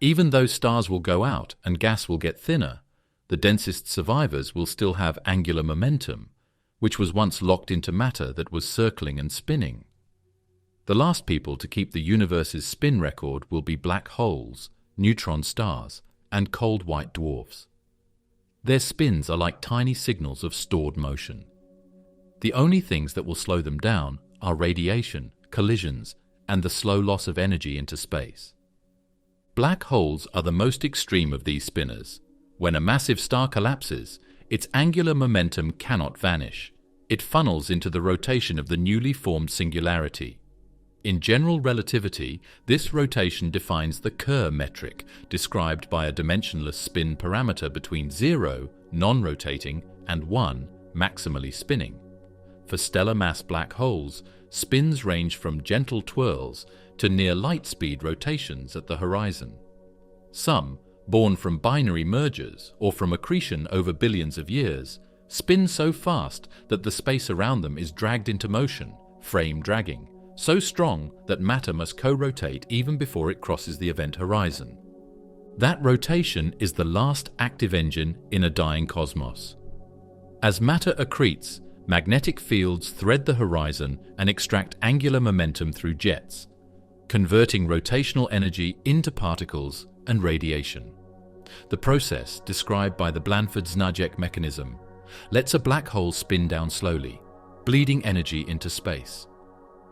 S1: Even though stars will go out and gas will get thinner, the densest survivors will still have angular momentum, which was once locked into matter that was circling and spinning. The last people to keep the universe's spin record will be black holes, neutron stars, and cold white dwarfs. Their spins are like tiny signals of stored motion. The only things that will slow them down are radiation, collisions, and the slow loss of energy into space. Black holes are the most extreme of these spinners. When a massive star collapses, its angular momentum cannot vanish. It funnels into the rotation of the newly formed singularity. In general relativity, this rotation defines the Kerr metric, described by a dimensionless spin parameter between 0, non-rotating, and 1, maximally spinning. For stellar mass black holes, spins range from gentle twirls to near light-speed rotations at the horizon. Some, born from binary mergers or from accretion over billions of years, spin so fast that the space around them is dragged into motion, frame dragging, so strong that matter must co-rotate even before it crosses the event horizon. That rotation is the last active engine in a dying cosmos. As matter accretes, magnetic fields thread the horizon and extract angular momentum through jets, converting rotational energy into particles and radiation. The process, described by the Blanford-Znajek mechanism, lets a black hole spin down slowly, bleeding energy into space.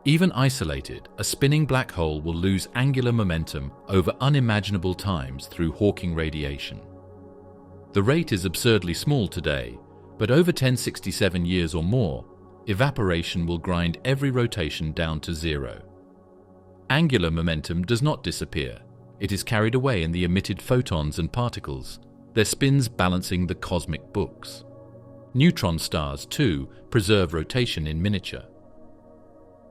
S1: Even isolated, a spinning black hole will lose angular momentum over unimaginable times through Hawking radiation. The rate is absurdly small today, but over 1067 years or more, evaporation will grind every rotation down to 0. Angular momentum does not disappear. It is carried away in the emitted photons and particles, their spins balancing the cosmic books. Neutron stars, too, preserve rotation in miniature.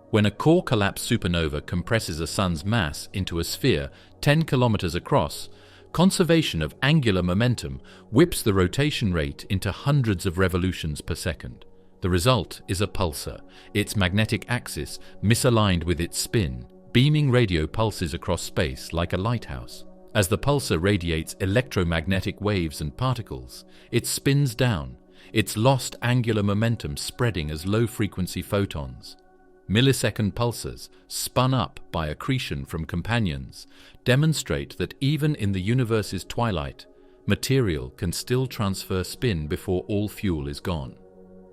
S1: When a core-collapse supernova compresses a sun's mass into a sphere 10 kilometers across, conservation of angular momentum whips the rotation rate into hundreds of revolutions per second. The result is a pulsar, its magnetic axis misaligned with its spin, beaming radio pulses across space like a lighthouse. As the pulsar radiates electromagnetic waves and particles, it spins down, its lost angular momentum spreading as low-frequency photons. Millisecond pulsars, spun up by accretion from companions, demonstrate that even in the universe's twilight, material can still transfer spin before all fuel is gone.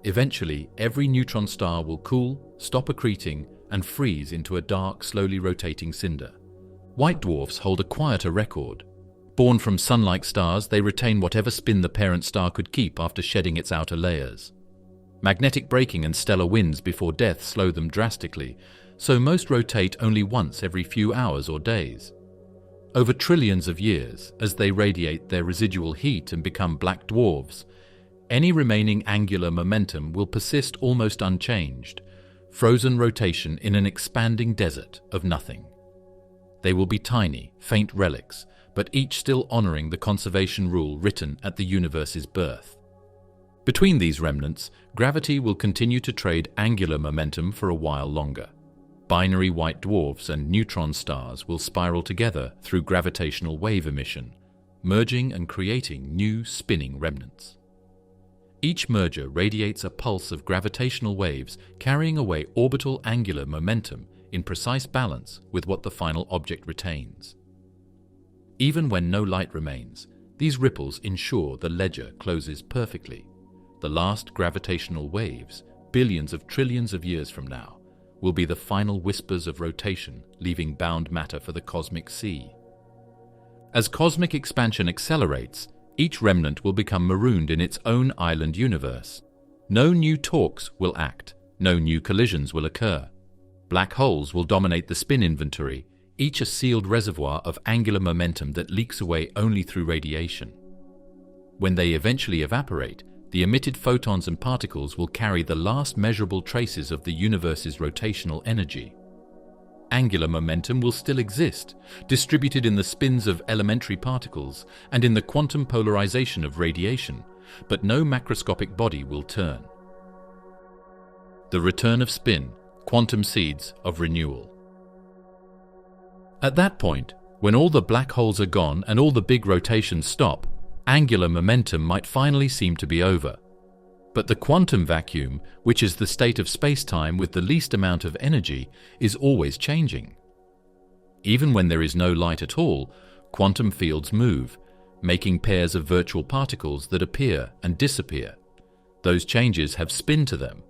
S1: Eventually, every neutron star will cool, stop accreting, and freeze into a dark, slowly rotating cinder. White dwarfs hold a quieter record. Born from sun-like stars, they retain whatever spin the parent star could keep after shedding its outer layers. Magnetic braking and stellar winds before death slow them drastically, so most rotate only once every few hours or days. Over trillions of years, as they radiate their residual heat and become black dwarfs, any remaining angular momentum will persist almost unchanged, frozen rotation in an expanding desert of nothing. They will be tiny, faint relics, but each still honoring the conservation rule written at the universe's birth. Between these remnants, gravity will continue to trade angular momentum for a while longer. Binary white dwarfs and neutron stars will spiral together through gravitational wave emission, merging and creating new spinning remnants. Each merger radiates a pulse of gravitational waves carrying away orbital angular momentum in precise balance with what the final object retains. Even when no light remains, these ripples ensure the ledger closes perfectly. The last gravitational waves, billions of trillions of years from now, will be the final whispers of rotation, leaving bound matter for the cosmic sea. As cosmic expansion accelerates, each remnant will become marooned in its own island universe. No new torques will act, no new collisions will occur. Black holes will dominate the spin inventory, each a sealed reservoir of angular momentum that leaks away only through radiation. When they eventually evaporate, the emitted photons and particles will carry the last measurable traces of the universe's rotational energy. Angular momentum will still exist, distributed in the spins of elementary particles and in the quantum polarization of radiation, but no macroscopic body will turn. The return of spin, quantum seeds of renewal. At that point, when all the black holes are gone and all the big rotations stop, angular momentum might finally seem to be over. But the quantum vacuum, which is the state of space-time with the least amount of energy, is always changing. Even when there is no light at all, quantum fields move, making pairs of virtual particles that appear and disappear. Those changes have spin to them.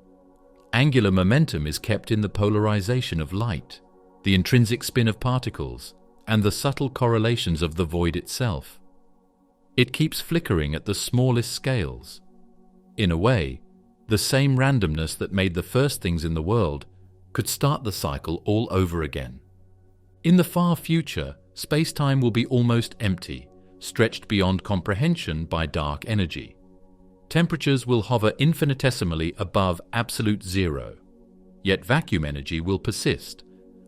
S1: Angular momentum is kept in the polarization of light, the intrinsic spin of particles, and the subtle correlations of the void itself. It keeps flickering at the smallest scales. In a way, the same randomness that made the first things in the world could start the cycle all over again. In the far future, space-time will be almost empty, stretched beyond comprehension by dark energy. Temperatures will hover infinitesimally above absolute zero. Yet vacuum energy will persist,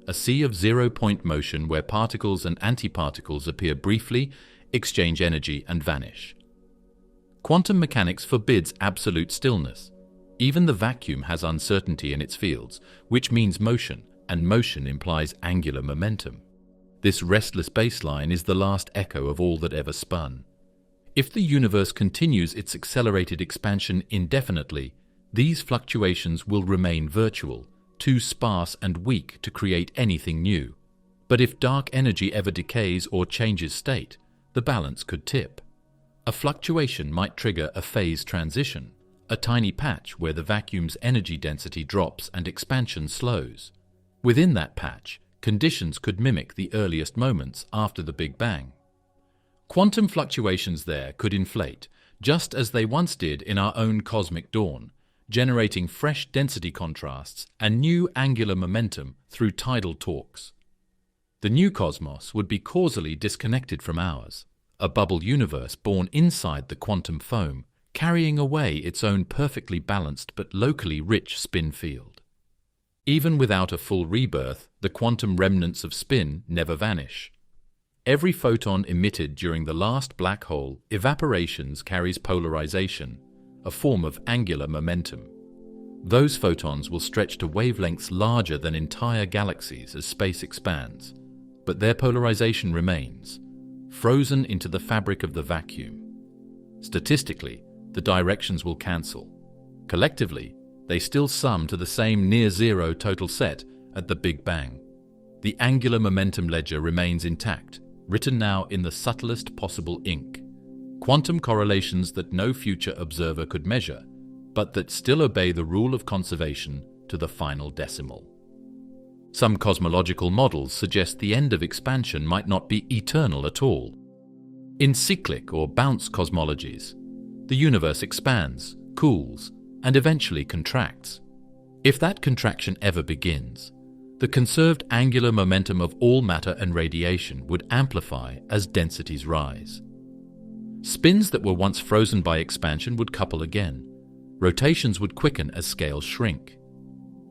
S1: a sea of zero-point motion where particles and antiparticles appear briefly, exchange energy, and vanish. Quantum mechanics forbids absolute stillness. Even the vacuum has uncertainty in its fields, which means motion, and motion implies angular momentum. This restless baseline is the last echo of all that ever spun. If the universe continues its accelerated expansion indefinitely, these fluctuations will remain virtual, too sparse and weak to create anything new. But if dark energy ever decays or changes state, the balance could tip. A fluctuation might trigger a phase transition, a tiny patch where the vacuum's energy density drops and expansion slows. Within that patch, conditions could mimic the earliest moments after the Big Bang. Quantum fluctuations there could inflate, just as they once did in our own cosmic dawn, generating fresh density contrasts and new angular momentum through tidal torques. The new cosmos would be causally disconnected from ours, a bubble universe born inside the quantum foam, carrying away its own perfectly balanced but locally rich spin field. Even without a full rebirth, the quantum remnants of spin never vanish. Every photon emitted during the last black hole evaporations carries polarization, a form of angular momentum. Those photons will stretch to wavelengths larger than entire galaxies as space expands, but their polarization remains, frozen into the fabric of the vacuum. Statistically, the directions will cancel. Collectively, they still sum to the same near-zero total set at the Big Bang. The angular momentum ledger remains intact, written now in the subtlest possible ink. Quantum correlations that no future observer could measure, but that still obey the rule of conservation to the final decimal. Some cosmological models suggest the end of expansion might not be eternal at all. In cyclic or bounce cosmologies, the universe expands, cools, and eventually contracts. If that contraction ever begins, the conserved angular momentum of all matter and radiation would amplify as densities rise. Spins that were once frozen by expansion would couple again. Rotations would quicken as scales shrink.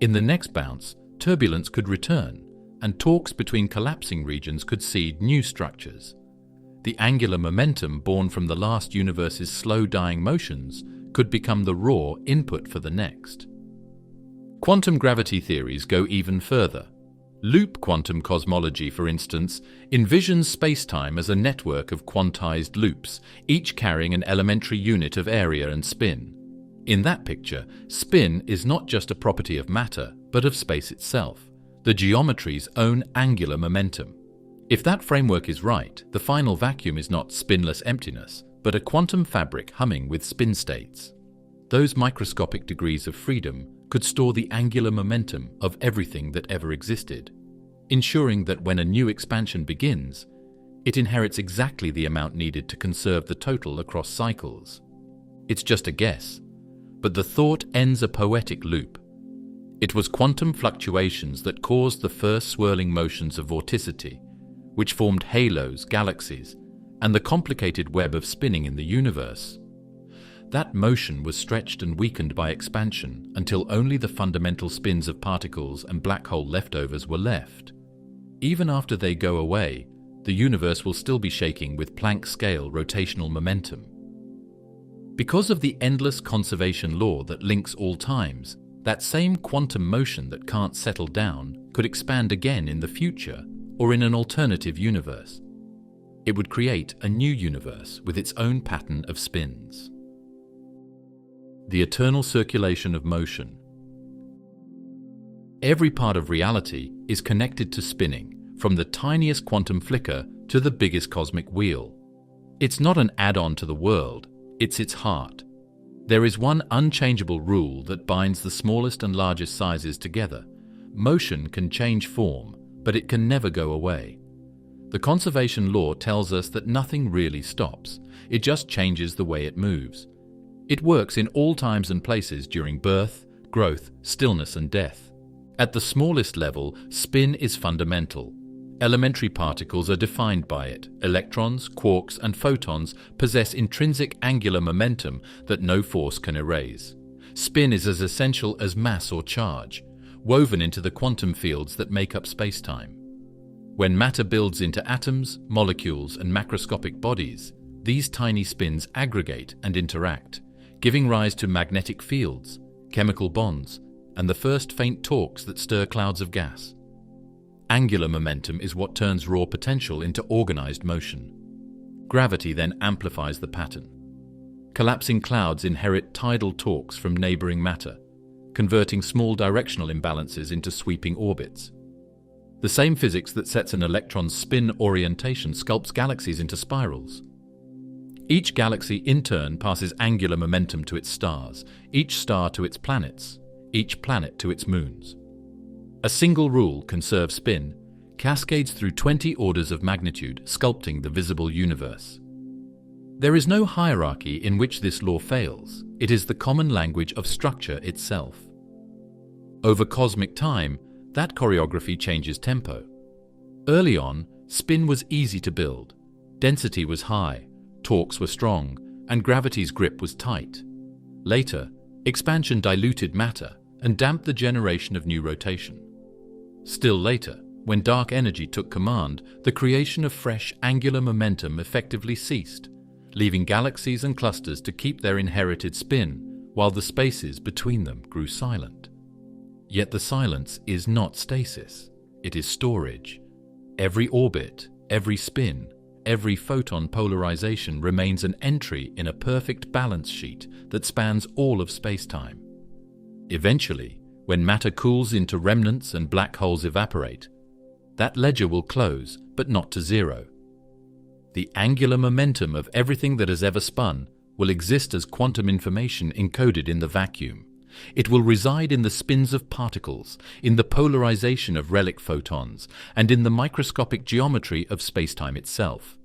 S1: In the next bounce, turbulence could return, and torques between collapsing regions could seed new structures. The angular momentum born from the last universe's slow-dying motions could become the raw input for the next. Quantum gravity theories go even further. Loop quantum cosmology, for instance, envisions space-time as a network of quantized loops, each carrying an elementary unit of area and spin. In that picture, spin is not just a property of matter, but of space itself, the geometry's own angular momentum. If that framework is right, the final vacuum is not spinless emptiness, but a quantum fabric humming with spin states. Those microscopic degrees of freedom could store the angular momentum of everything that ever existed, ensuring that when a new expansion begins, it inherits exactly the amount needed to conserve the total across cycles. It's just a guess, but the thought ends a poetic loop. It was quantum fluctuations that caused the first swirling motions of vorticity, which formed halos, galaxies, and the complicated web of spinning in the universe. That motion was stretched and weakened by expansion until only the fundamental spins of particles and black hole leftovers were left. Even after they go away, the universe will still be shaking with Planck-scale rotational momentum. Because of the endless conservation law that links all times, that same quantum motion that can't settle down could expand again in the future or in an alternative universe. It would create a new universe with its own pattern of spins. The eternal circulation of motion. Every part of reality is connected to spinning, from the tiniest quantum flicker to the biggest cosmic wheel. It's not an add-on to the world, it's its heart. There is one unchangeable rule that binds the smallest and largest sizes together. Motion can change form, but it can never go away. The conservation law tells us that nothing really stops, it just changes the way it moves. It works in all times and places during birth, growth, stillness, and death. At the smallest level, spin is fundamental. Elementary particles are defined by it. Electrons, quarks, and photons possess intrinsic angular momentum that no force can erase. Spin is as essential as mass or charge, woven into the quantum fields that make up spacetime. When matter builds into atoms, molecules, and macroscopic bodies, these tiny spins aggregate and interact, giving rise to magnetic fields, chemical bonds, and the first faint torques that stir clouds of gas. Angular momentum is what turns raw potential into organized motion. Gravity then amplifies the pattern. Collapsing clouds inherit tidal torques from neighboring matter, converting small directional imbalances into sweeping orbits. The same physics that sets an electron's spin orientation sculpts galaxies into spirals. Each galaxy in turn passes angular momentum to its stars, each star to its planets, each planet to its moons. A single rule, conserve spin, cascades through 20 orders of magnitude, sculpting the visible universe. There is no hierarchy in which this law fails. It is the common language of structure itself. Over cosmic time, that choreography changes tempo. Early on, spin was easy to build. Density was high, torques were strong, and gravity's grip was tight. Later, expansion diluted matter and damped the generation of new rotation. Still later, when dark energy took command, the creation of fresh angular momentum effectively ceased, leaving galaxies and clusters to keep their inherited spin, while the spaces between them grew silent. Yet the silence is not stasis, it is storage. Every orbit, every spin, every photon polarization remains an entry in a perfect balance sheet that spans all of spacetime. Eventually, when matter cools into remnants and black holes evaporate, that ledger will close, but not to zero. The angular momentum of everything that has ever spun will exist as quantum information encoded in the vacuum. It will reside in the spins of particles, in the polarization of relic photons, and in the microscopic geometry of spacetime itself.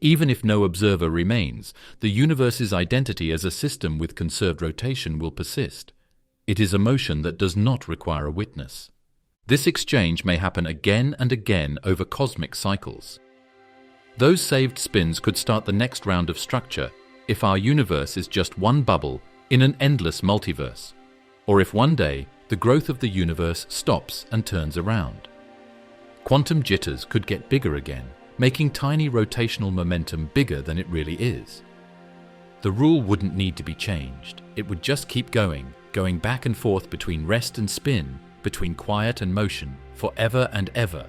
S1: Even if no observer remains, the universe's identity as a system with conserved rotation will persist. It is a motion that does not require a witness. This exchange may happen again and again over cosmic cycles. Those saved spins could start the next round of structure if our universe is just one bubble in an endless multiverse, or if one day the growth of the universe stops and turns around. Quantum jitters could get bigger again, making tiny rotational momentum bigger than it really is. The rule wouldn't need to be changed. It would just keep going back and forth between rest and spin, between quiet and motion, forever and ever.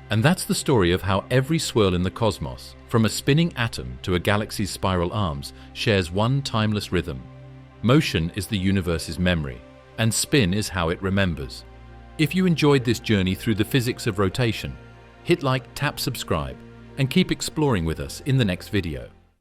S1: And that's the story of how every swirl in the cosmos, from a spinning atom to a galaxy's spiral arms, shares one timeless rhythm. Motion is the universe's memory, and spin is how it remembers. If you enjoyed this journey through the physics of rotation, hit like, tap subscribe, and keep exploring with us in the next video.